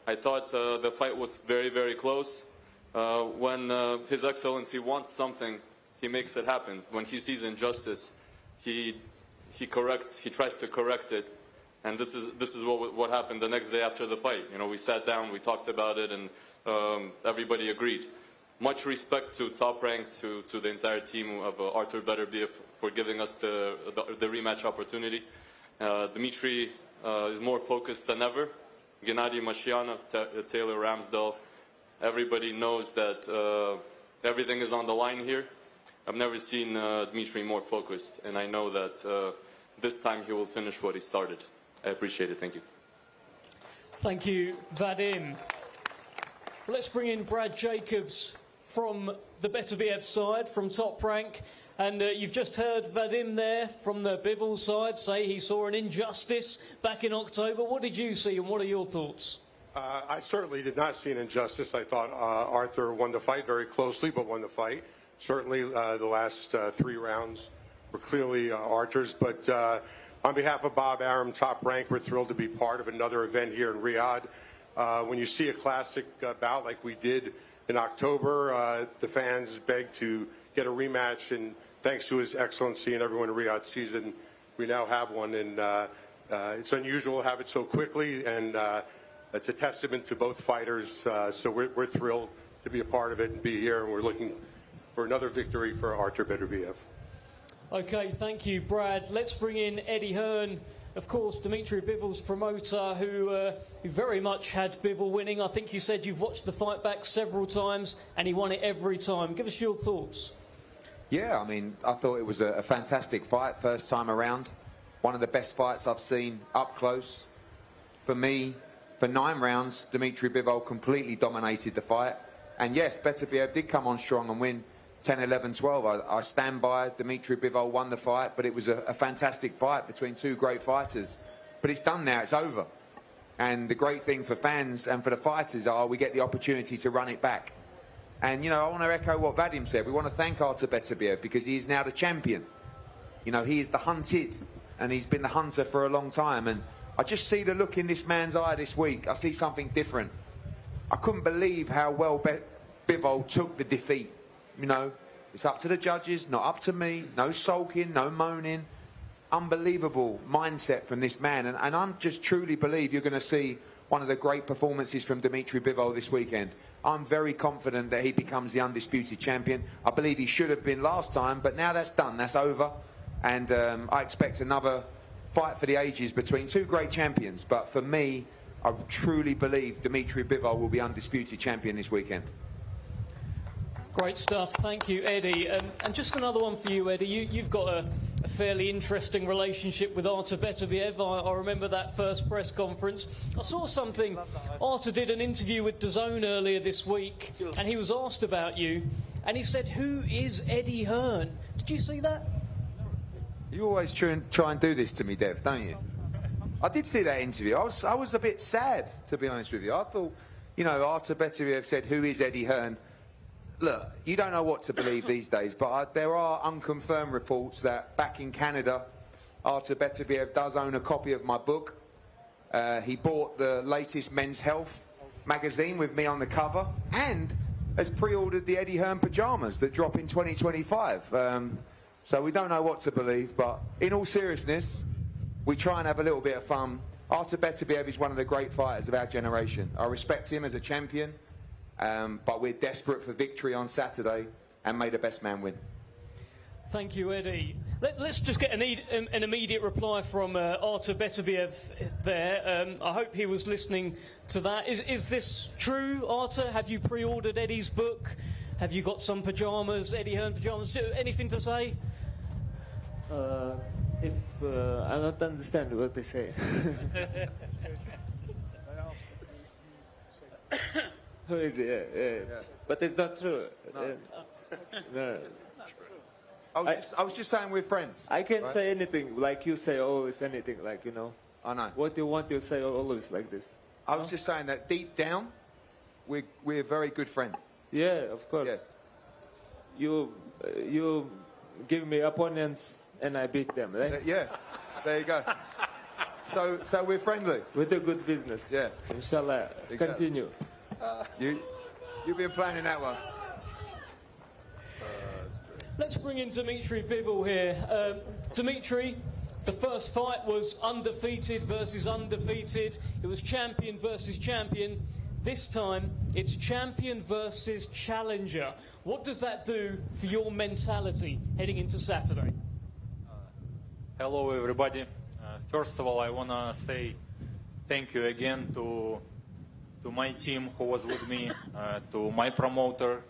I thought the fight was very close. When His Excellency wants something, he makes it happen. When he sees injustice, he tries to correct it. And this is what happened the next day after the fight. You know, we sat down, we talked about it, and everybody agreed. Much respect to Top Rank, to the entire team of Artur Beterbiev for giving us the rematch opportunity. Dmitry is more focused than ever. Gennady Mashyanov, Taylor Ramsdale, everybody knows that everything is on the line here. I've never seen Dmitry more focused, and I know that this time he will finish what he started. I appreciate it. Thank you. Thank you, Vadim. Let's bring in Brad Jacobs from the Beterbiev side, from Top Rank. And you've just heard Vadim there from the Bivol side say he saw an injustice back in October. What did you see and what are your thoughts? I certainly did not see an injustice. I thought Arthur won the fight very closely, but won the fight. Certainly the last 3 rounds were clearly Arthur's. But on behalf of Bob Arum, Top Rank, we're thrilled to be part of another event here in Riyadh. When you see a classic bout like we did in October, the fans beg to get a rematch, and thanks to His Excellency and everyone in Riyadh season, we now have one, and it's unusual to have it so quickly, and it's a testament to both fighters, so we're thrilled to be a part of it and be here, and we're looking for another victory for Artur Beterbiev. Okay, thank you, Brad. Let's bring in Eddie Hearn, of course, Dmitry Bivol's promoter, who very much had Bivol winning. I think you said you've watched the fight back several times, and he won it every time. Give us your thoughts. Yeah, I mean, I thought it was a fantastic fight, first time around. One of the best fights I've seen up close. For me, for 9 rounds, Dmitry Bivol completely dominated the fight. And yes, Beterbiev did come on strong and win. 10, 11, 12. I stand by Dmitry Bivol won the fight, but it was a fantastic fight between two great fighters. But it's done now, it's over. And the great thing for fans and for the fighters are we get the opportunity to run it back. And, you know, I want to echo what Vadim said. We want to thank Artur Beterbiev because he is now the champion. You know, he is the hunted, and he's been the hunter for a long time. And I just see the look in this man's eye this week. I see something different. I couldn't believe how well Bivol took the defeat. You know, it's up to the judges, not up to me. No sulking, no moaning. Unbelievable mindset from this man. And I just truly believe you're going to see one of the great performances from Dmitry Bivol this weekend. I'm very confident that he becomes the undisputed champion. I believe he should have been last time, but now that's done. That's over. And I expect another fight for the ages between two great champions. But for me, I truly believe Dmitry Bivol will be undisputed champion this weekend. Great stuff. Thank you, Eddie. And just another one for you, Eddie. You've got a fairly interesting relationship with Artur Beterbiev. I remember that first press conference. I saw something. Artur did an interview with DAZN earlier this week, and he was asked about you, and he said, "Who is Eddie Hearn?" Did you see that? You always try and do this to me, Dev, don't you? I did see that interview. I was a bit sad, to be honest with you. I thought, you know, Artur Beterbiev said, "Who is Eddie Hearn?" Look, you don't know what to believe these days, but there are unconfirmed reports that back in Canada, Artur Beterbiev does own a copy of my book. He bought the latest Men's Health magazine with me on the cover and has pre-ordered the Eddie Hearn pyjamas that drop in 2025. So we don't know what to believe, but in all seriousness, we try and have a little bit of fun. Artur Beterbiev is one of the great fighters of our generation. I respect him as a champion. But we're desperate for victory on Saturday, and may the best man win. Thank you, Eddie. Let's just get an immediate reply from Artur Beterbiev there. I hope he was listening to that. Is this true, Artur? Have you pre-ordered Eddie's book? Have you got some pyjamas, Eddie Hearn pyjamas? Anything to say? I don't understand what they say. Who is it? Yeah. But it's not true. No. No. I was just saying we're friends. I can't say anything like you say always anything like, you know. I know. What you want to say always like this. I was just saying that deep down, we're very good friends. Yeah, of course. Yes. You give me opponents and I beat them, right? Yeah. There you go. So we're friendly. We do good business. Yeah. Inshallah. Continue. You've been planning that one. Let's bring in Dmitry Bivol here. Dmitry, the first fight was undefeated versus undefeated. It was champion versus champion. This time, it's champion versus challenger. What does that do for your mentality heading into Saturday? Hello, everybody. First of all, I want to say thank you again to my team who was with me, to my promoter,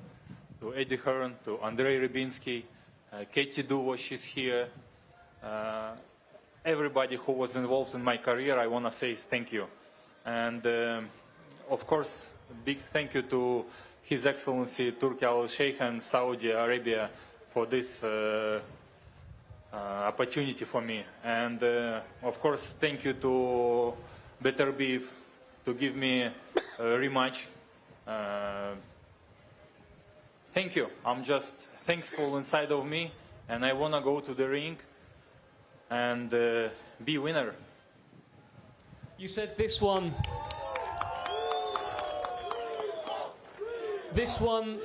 to Eddie Hearn, to Andrei Rybinski, Katie Duvo, she's here. Everybody who was involved in my career, I want to say thank you. And of course, big thank you to His Excellency Turki Al-Sheikh and Saudi Arabia for this opportunity for me. And of course, thank you to Beterbiev to give me a rematch. Thank you. I'm just thankful inside of me, and I want to go to the ring and be winner. You said this one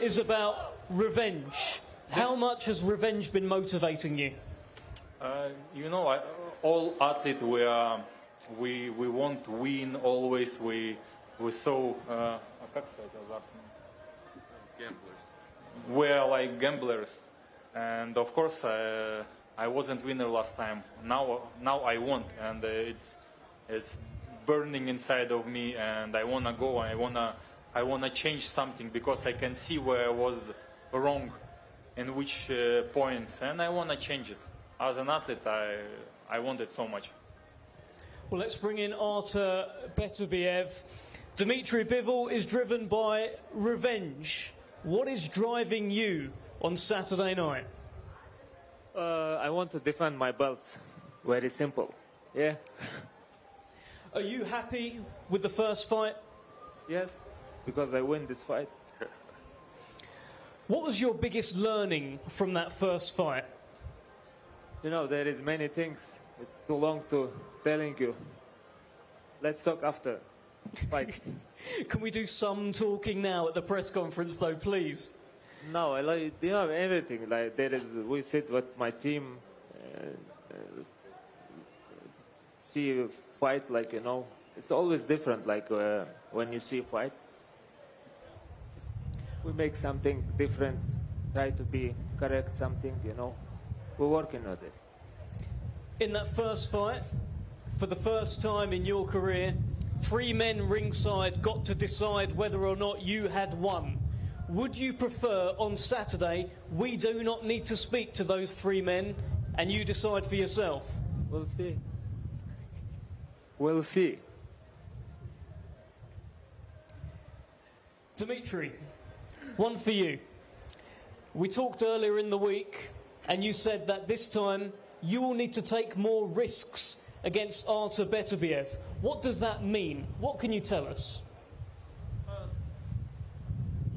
is about revenge. How much has revenge been motivating you? You know, all athletes, we want to win always. We so we are like gamblers, and of course I wasn't winner last time. Now I want, and it's burning inside of me, and I wanna go. I wanna change something because I can see where I was wrong, in which points, and I wanna change it. As an athlete, I want it so much. Well, let's bring in Artur Beterbiev. Dmitry Bivol is driven by revenge. What is driving you on Saturday night? I want to defend my belts. Very simple. Yeah. Are you happy with the first fight? Yes, because I win this fight. What was your biggest learning from that first fight? You know, there is many things. It's too long to telling you. Let's talk after fight. Can we do some talking now at the press conference, though, please? No, I like, you know, everything. Like there is, we sit with my team, see a fight. Like, you know, it's always different. Like when you see a fight, we make something different. Try to be correct something. You know, we're working on it. In that first fight, for the first time in your career, 3 men ringside got to decide whether or not you had won. Would you prefer on Saturday we do not need to speak to those 3 men and you decide for yourself? We'll see. We'll see. Dmitry, one for you. We talked earlier in the week and you said that this time you will need to take more risks against Artur Beterbiev. What does that mean? What can you tell us?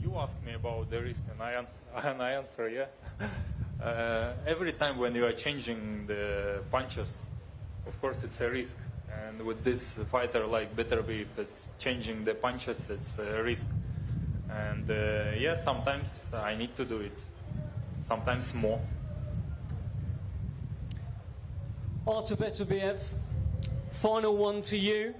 You asked me about the risk, and I answer, yeah. Every time when you are changing the punches, of course it's a risk. And with this fighter like Beterbiev, it's changing the punches, it's a risk. And yeah, sometimes I need to do it, sometimes more. Artur Beterbiev, final one to you.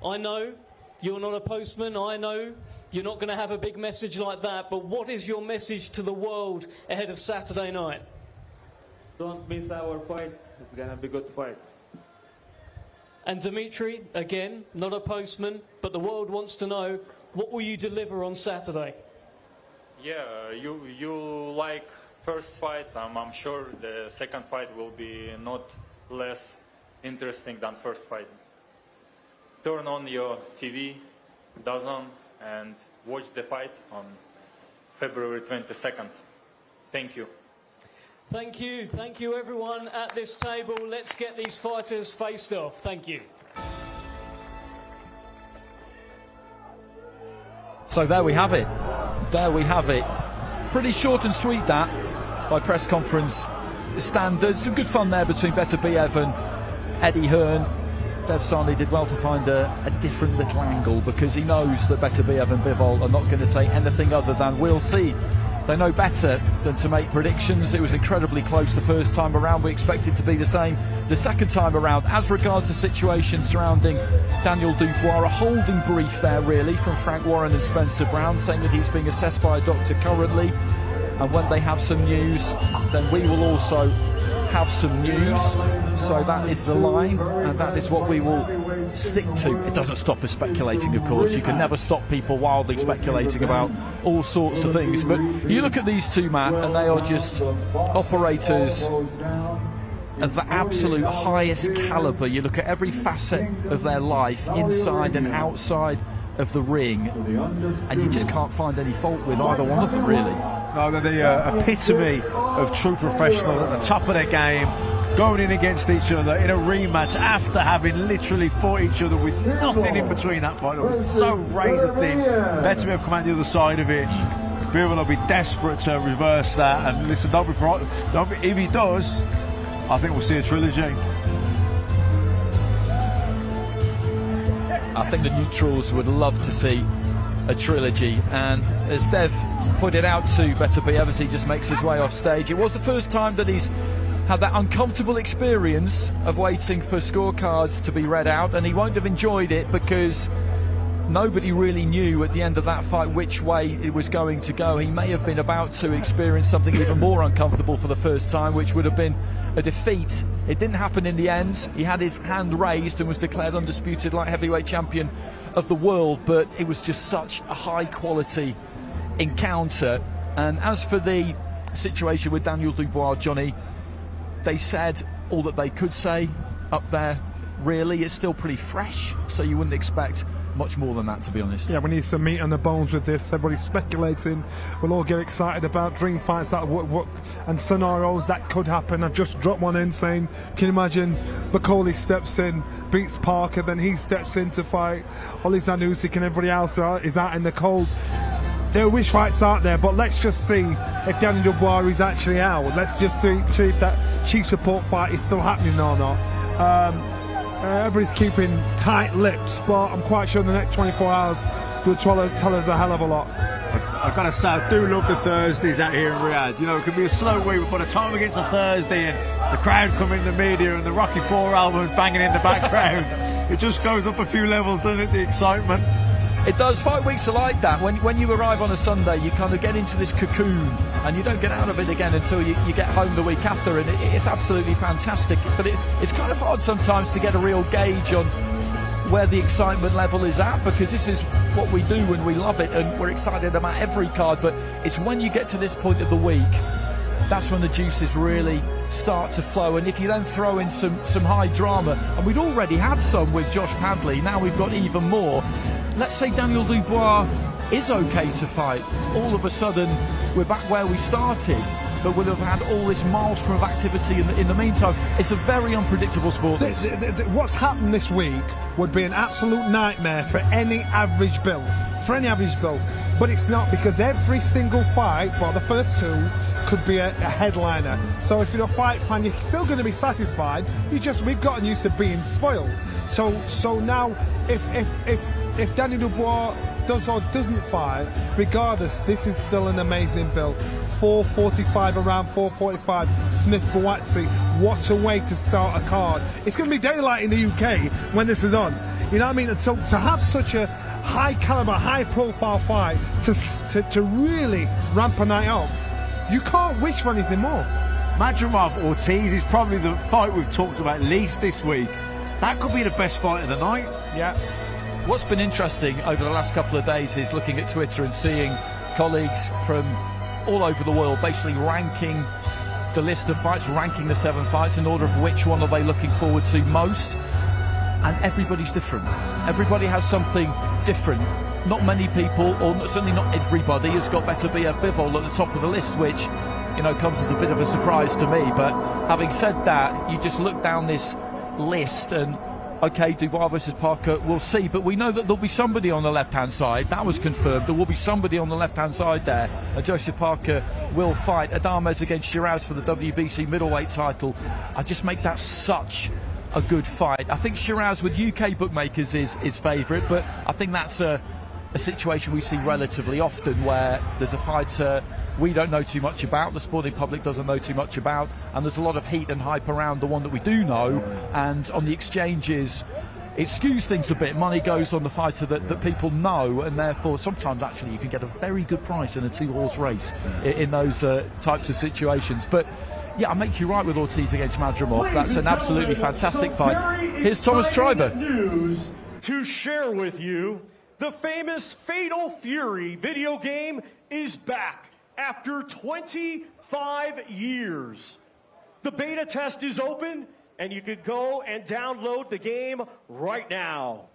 I know you're not a postman, I know you're not going to have a big message like that, but what is your message to the world ahead of Saturday night? Don't miss our fight. It's going to be a good fight. And Dmitry, again, not a postman, but the world wants to know, what will you deliver on Saturday? Yeah, you like first fight. I'm sure the second fight will be not less interesting than first fight. Turn on your TV, DAZN, and watch the fight on February 22nd. Thank you. Thank you everyone at this table. Let's get these fighters faced off. Thank you. So there we have it. There we have it. Pretty short and sweet that, by press conference standards. Some good fun there between Beterbiev and Eddie Hearn. Dev Sarni did well to find a different little angle, because he knows that Beterbiev and Bivol are not going to say anything other than we'll see. They know better than to make predictions. It was incredibly close the first time around. We expect it to be the same the second time around. As regards the situation surrounding Daniel Dubois, a holding brief there really from Frank Warren and Spencer Brown, saying that he's being assessed by a doctor currently, and when they have some news then we will also have some news. So that is the line, and that is what we will stick to. It doesn't stop us speculating, of course. You can never stop people wildly speculating about all sorts of things, but you look at these two, Matt, and they are just operators of the absolute highest caliber. You look at every facet of their life, inside and outside of the ring, and you just can't find any fault with either one of them, really. No, they're the epitome of true professional, at the top of their game, going in against each other in a rematch after having literally fought each other with nothing in between that fight. It was so razor thin. Beterbiev come out the other side of it. Bivol will be desperate to reverse that. And listen, if he does, I think we'll see a trilogy. I think the neutrals would love to see a trilogy, and as Dev pointed out to Beterbiev as he just makes his way off stage, it was the first time that he's had that uncomfortable experience of waiting for scorecards to be read out, and he won't have enjoyed it because nobody really knew at the end of that fight which way it was going to go. He may have been about to experience something even more uncomfortable for the first time, which would have been a defeat. It didn't happen in the end. He had his hand raised and was declared undisputed light heavyweight champion of the world, but it was just such a high quality encounter. And as for the situation with Daniel Dubois, Johnny, they said all that they could say up there really. It's still pretty fresh, so you wouldn't expect much more than that, to be honest. Yeah, we need some meat on the bones with this. Everybody's speculating. We'll all get excited about dream fights and scenarios that could happen. I've just dropped one in saying, can you imagine Bakoli steps in, beats Parker, then he steps in to fight Oli Zanussi, and everybody else is out in the cold. There are wish fights out there, but let's just see if Daniel Dubois is actually out. Let's just see if that chief support fight is still happening or not. Everybody's keeping tight lips, but I'm quite sure in the next 24 hours will tell us a hell of a lot. I've got to say, I do love the Thursdays out here in Riyadh. You know, it can be a slow week, but by the time we get to Thursday and the crowd come in the media and the Rocky IV album banging in the background, it just goes up a few levels, doesn't it, the excitement? It does. Fight weeks are like that. When you arrive on a Sunday, you kind of get into this cocoon and you don't get out of it again until you get home the week after, and it's absolutely fantastic. But it's kind of hard sometimes to get a real gauge on where the excitement level is at, because this is what we do and we love it and we're excited about every card. But it's when you get to this point of the week, that's when the juices really start to flow. And if you then throw in some high drama, and we'd already had some with Josh Padley, now we've got even more. Let's say Daniel Dubois is okay to fight. All of a sudden, we're back where we started, but we'll have had all this maelstrom of activity in the meantime. It's a very unpredictable sport. What's happened this week would be an absolute nightmare for any average bill. But it's not, because every single fight, well, the first two, could be a headliner. So if you're a fight fan, you're still going to be satisfied. We've gotten used to being spoiled. So now, if Daniel Dubois does or doesn't fight, regardless, this is still an amazing bill. 4:45, around 4:45. Smith Buatsi. What a way to start a card! It's going to be daylight in the UK when this is on. You know what I mean? And so to have such a high caliber, high profile fight to really ramp a night up, you can't wish for anything more. Madrimov Ortiz is probably the fight we've talked about least this week. That could be the best fight of the night. Yeah. What's been interesting over the last couple of days is looking at Twitter and seeing colleagues from all over the world basically ranking the list of fights, ranking the 7 fights in order of which one are they looking forward to most. And everybody's different. Everybody has something different. Not many people, or certainly not everybody, has got Beterbiev and Bivol at the top of the list, which, you know, comes as a bit of a surprise to me. But having said that, you just look down this list and, okay, Dubois versus Parker, we'll see. But we know that there'll be somebody on the left-hand side. That was confirmed. There will be somebody on the left-hand side there. Joseph Parker will fight Adamez against Sheeraz for the WBC middleweight title. I just make that such a good fight. I think Sheeraz with UK bookmakers is favourite, but I think that's a situation we see relatively often, where there's a fighter we don't know too much about, the sporting public doesn't know too much about, and there's a lot of heat and hype around the one that we do know, and on the exchanges it skews things a bit. Money goes on the fighter that people know, and therefore sometimes actually you can get a very good price in a 2-horse race in those types of situations. But yeah, I make you right with Ortiz against Madrimov. That's an absolutely fantastic fight. Here's Thomas Treiber. News to share with you. The famous Fatal Fury video game is back after 25 years. The beta test is open, and you can go and download the game right now.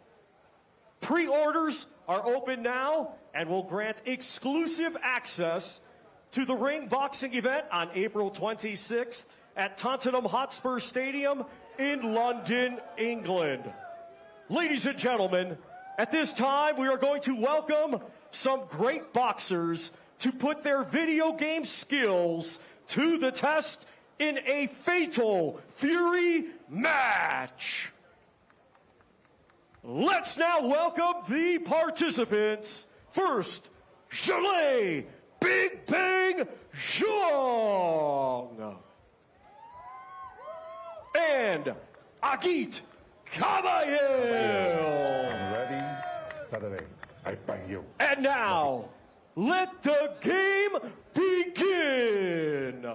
Pre-orders are open now and will grant exclusive access to the Ring Boxing event on April 26th at Tottenham Hotspur Stadium in London, England. Ladies and gentlemen, at this time we are going to welcome some great boxers to put their video game skills to the test in a Fatal Fury match. Let's now welcome the participants. First, Zhang Big Bang Zhang and Agit Kabayel. Ready, Saturday. I bang you. And now, let the game begin.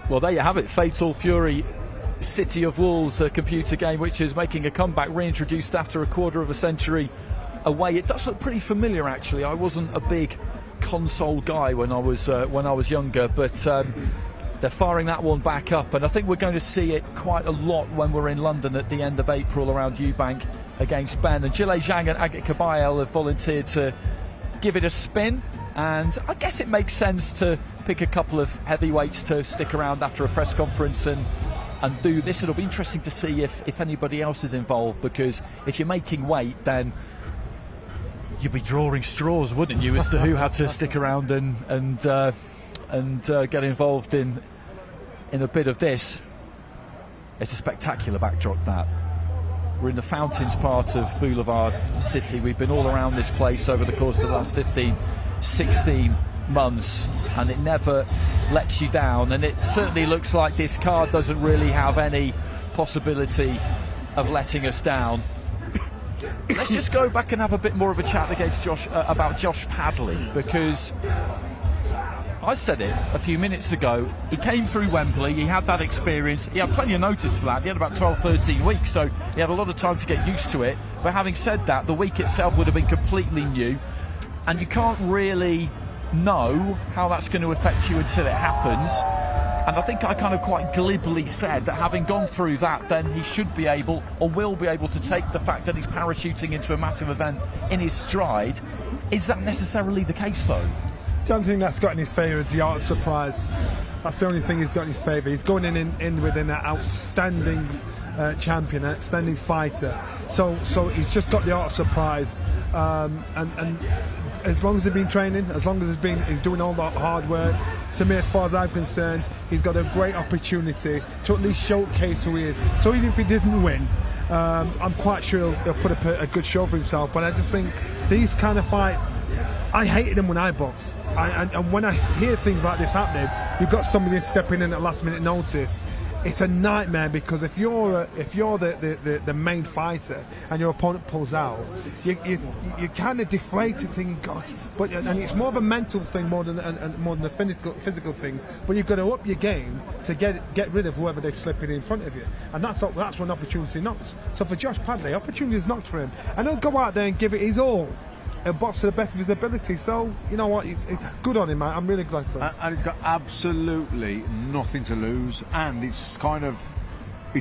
Well, there you have it. Fatal Fury, City of Wolves, a computer game which is making a comeback, reintroduced after a quarter of a century away. It does look pretty familiar, actually. I wasn't a big console guy when I was younger, but they're firing that one back up, and I think we're going to see it quite a lot when we're in London at the end of April around Eubank against Ben. And Zhang and Kabayel have volunteered to give it a spin, and I guess it makes sense to pick a couple of heavyweights to stick around after a press conference and do this. It'll be interesting to see if anybody else is involved, because if you're making weight, then you'd be drawing straws, wouldn't you, as to who had to stick around and get involved in a bit of this. It's a spectacular backdrop, that. We're in the Fountains part of Boulevard City. We've been all around this place over the course of the last 15, 16 months, and it never lets you down, and it certainly looks like this card doesn't really have any possibility of letting us down. Let's just go back and have a bit more of a chat about Josh Padley, because I said it a few minutes ago. He came through Wembley, he had that experience, he had plenty of notice for that. He had about 12-13 weeks, so he had a lot of time to get used to it. But having said that, the week itself would have been completely new, and you can't really know how that's going to affect you until it happens. And I think I kind of quite glibly said that having gone through that, then he should be able, or will be able, to take the fact that he's parachuting into a massive event in his stride. Is that necessarily the case, though? The only thing that's got in his favour is the art of surprise. That's the only thing he's got in his favour. He's going in with an outstanding champion, an outstanding fighter. So he's just got the art of surprise. And as long as he's been training, as long as he's been doing all that hard work, to me, as far as I'm concerned, he's got a great opportunity to at least showcase who he is. So even if he didn't win, I'm quite sure he'll put up a good show for himself. But I just think these kind of fights, I hated them when I boxed. And when I hear things like this happening, you've got somebody stepping in at last minute notice. It's a nightmare, because if you're the main fighter and your opponent pulls out, you kind of deflated, thinking, God. But and it's more of a mental thing more than a physical thing. But you've got to up your game to get rid of whoever they're slipping in front of you, and that's when opportunity knocks. So for Josh Padley, opportunity is knocked for him, and he'll go out there and give it his all. A box to the best of his ability. So you know what, it's good on him, man. I'm really glad for that. And he's got absolutely nothing to lose, and it's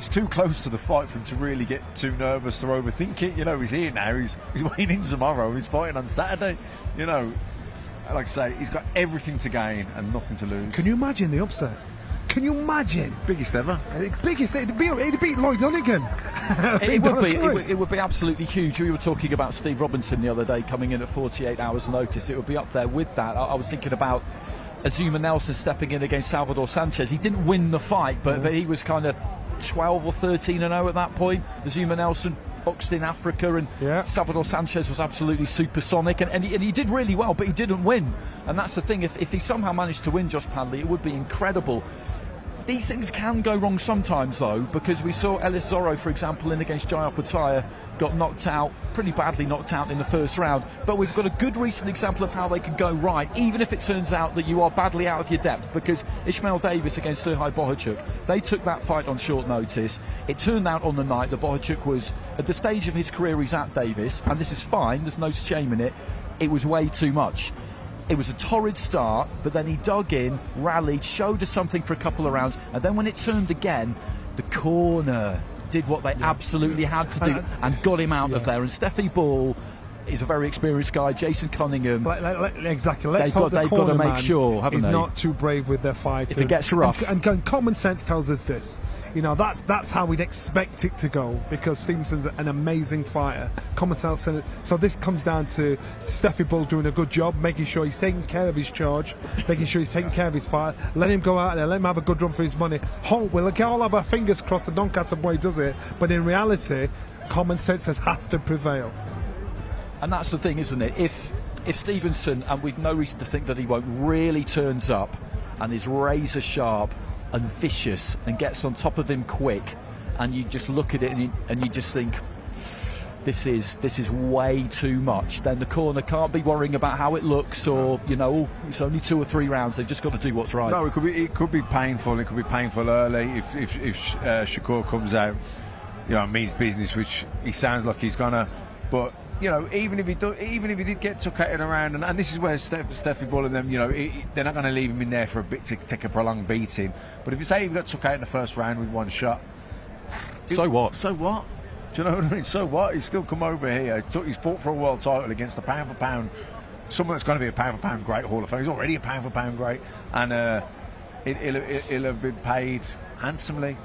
too close to the fight for him to really get too nervous or overthink it. You know, he's here now, he's weighing in tomorrow, he's fighting on Saturday. You know, like I say, he's got everything to gain and nothing to lose. Can you imagine the upset? Can you imagine? Biggest ever. Biggest. It'd beat Lloyd Donegan. It would be absolutely huge. We were talking about Steve Robinson the other day coming in at 48 hours notice. It would be up there with that. I was thinking about Azuma Nelson stepping in against Salvador Sanchez. He didn't win the fight, but he was kind of 12 or 13-0 at that point. Azuma Nelson boxed in Africa, and Salvador Sanchez was absolutely supersonic, and he did really well, but he didn't win. And that's the thing. If he somehow managed to win, Josh Padley, it would be incredible. These things can go wrong sometimes, though, because we saw Ellis Zorro, for example, in against Jai Opataya, got knocked out, pretty badly knocked out in the first round. But we've got a good recent example of how they can go right, even if it turns out that you are badly out of your depth, because Ishmael Davis against Serhij Bohachuk, they took that fight on short notice. It turned out on the night that Bohachuk was, at the stage of his career he's at, Davis, and this is fine, there's no shame in it, it was way too much. It was a torrid start, but then he dug in, rallied, showed us something for a couple of rounds, and then when it turned again, the corner did what they absolutely had to do and got him out of there. And Steffi Ball is a very experienced guy. Jason Cunningham. Exactly. Let's they've got to make sure, haven't they? He's not too brave with their fight. If it gets rough. And common sense tells us this. You know, that's how we'd expect it to go, because Stevenson's an amazing fighter. Common sense. So this comes down to Steffi Bull doing a good job, making sure he's taking care of his charge, making sure he's taking care of his fight. Let him go out there, let him have a good run for his money. We'll all have our fingers crossed that Doncaster boy does it, but in reality, common sense has to prevail. And that's the thing, isn't it? If Stevenson, and we've no reason to think that he won't, really turns up and is razor sharp and vicious and gets on top of him quick, and you just look at it and you just think, this is way too much, then the corner can't be worrying about how it looks, or it's only 2 or 3 rounds. They've just got to do what's right. No, it could be painful. It could be painful early if Shakur comes out, means business, which he sounds like he's gonna. But you know, even if he did get took out in a round, and this is where Steffi Bull and them, you know, they're not going to leave him in there for a bit to take a prolonged beating. But if you say he got took out in the first round with one shot, so what? So what? Do you know what I mean? So what? He's still come over here. He's fought for a world title against a pound for pound, someone that's going to be a pound for pound great Hall of Fame. He's already a pound for pound great, and he'll have been paid handsomely.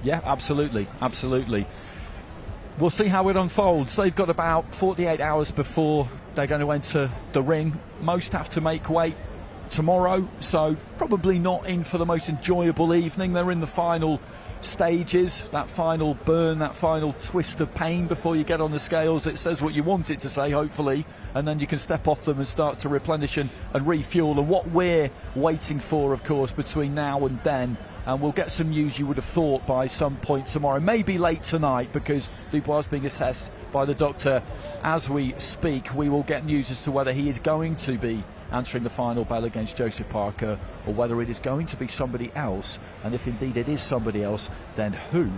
Yeah, absolutely, absolutely. We'll see how it unfolds. They've got about 48 hours before they're going to enter the ring. Most have to make weight tomorrow, so probably not in for the most enjoyable evening. They're in the final stages, that final burn, that final twist of pain before you get on the scales. It says what you want it to say, hopefully, and then you can step off them and start to replenish and refuel. And what we're waiting for, of course, between now and then, and we'll get some news, you would have thought, by some point tomorrow, maybe late tonight, because Dubois is being assessed by the doctor as we speak. We will get news as to whether he is going to be answering the final bell against Joseph Parker, or whether it is going to be somebody else, and if indeed it is somebody else, then who?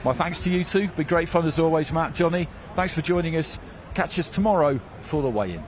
My thanks to you two. Been great fun as always, Matt, Johnny. Thanks for joining us. Catch us tomorrow for the weigh-in.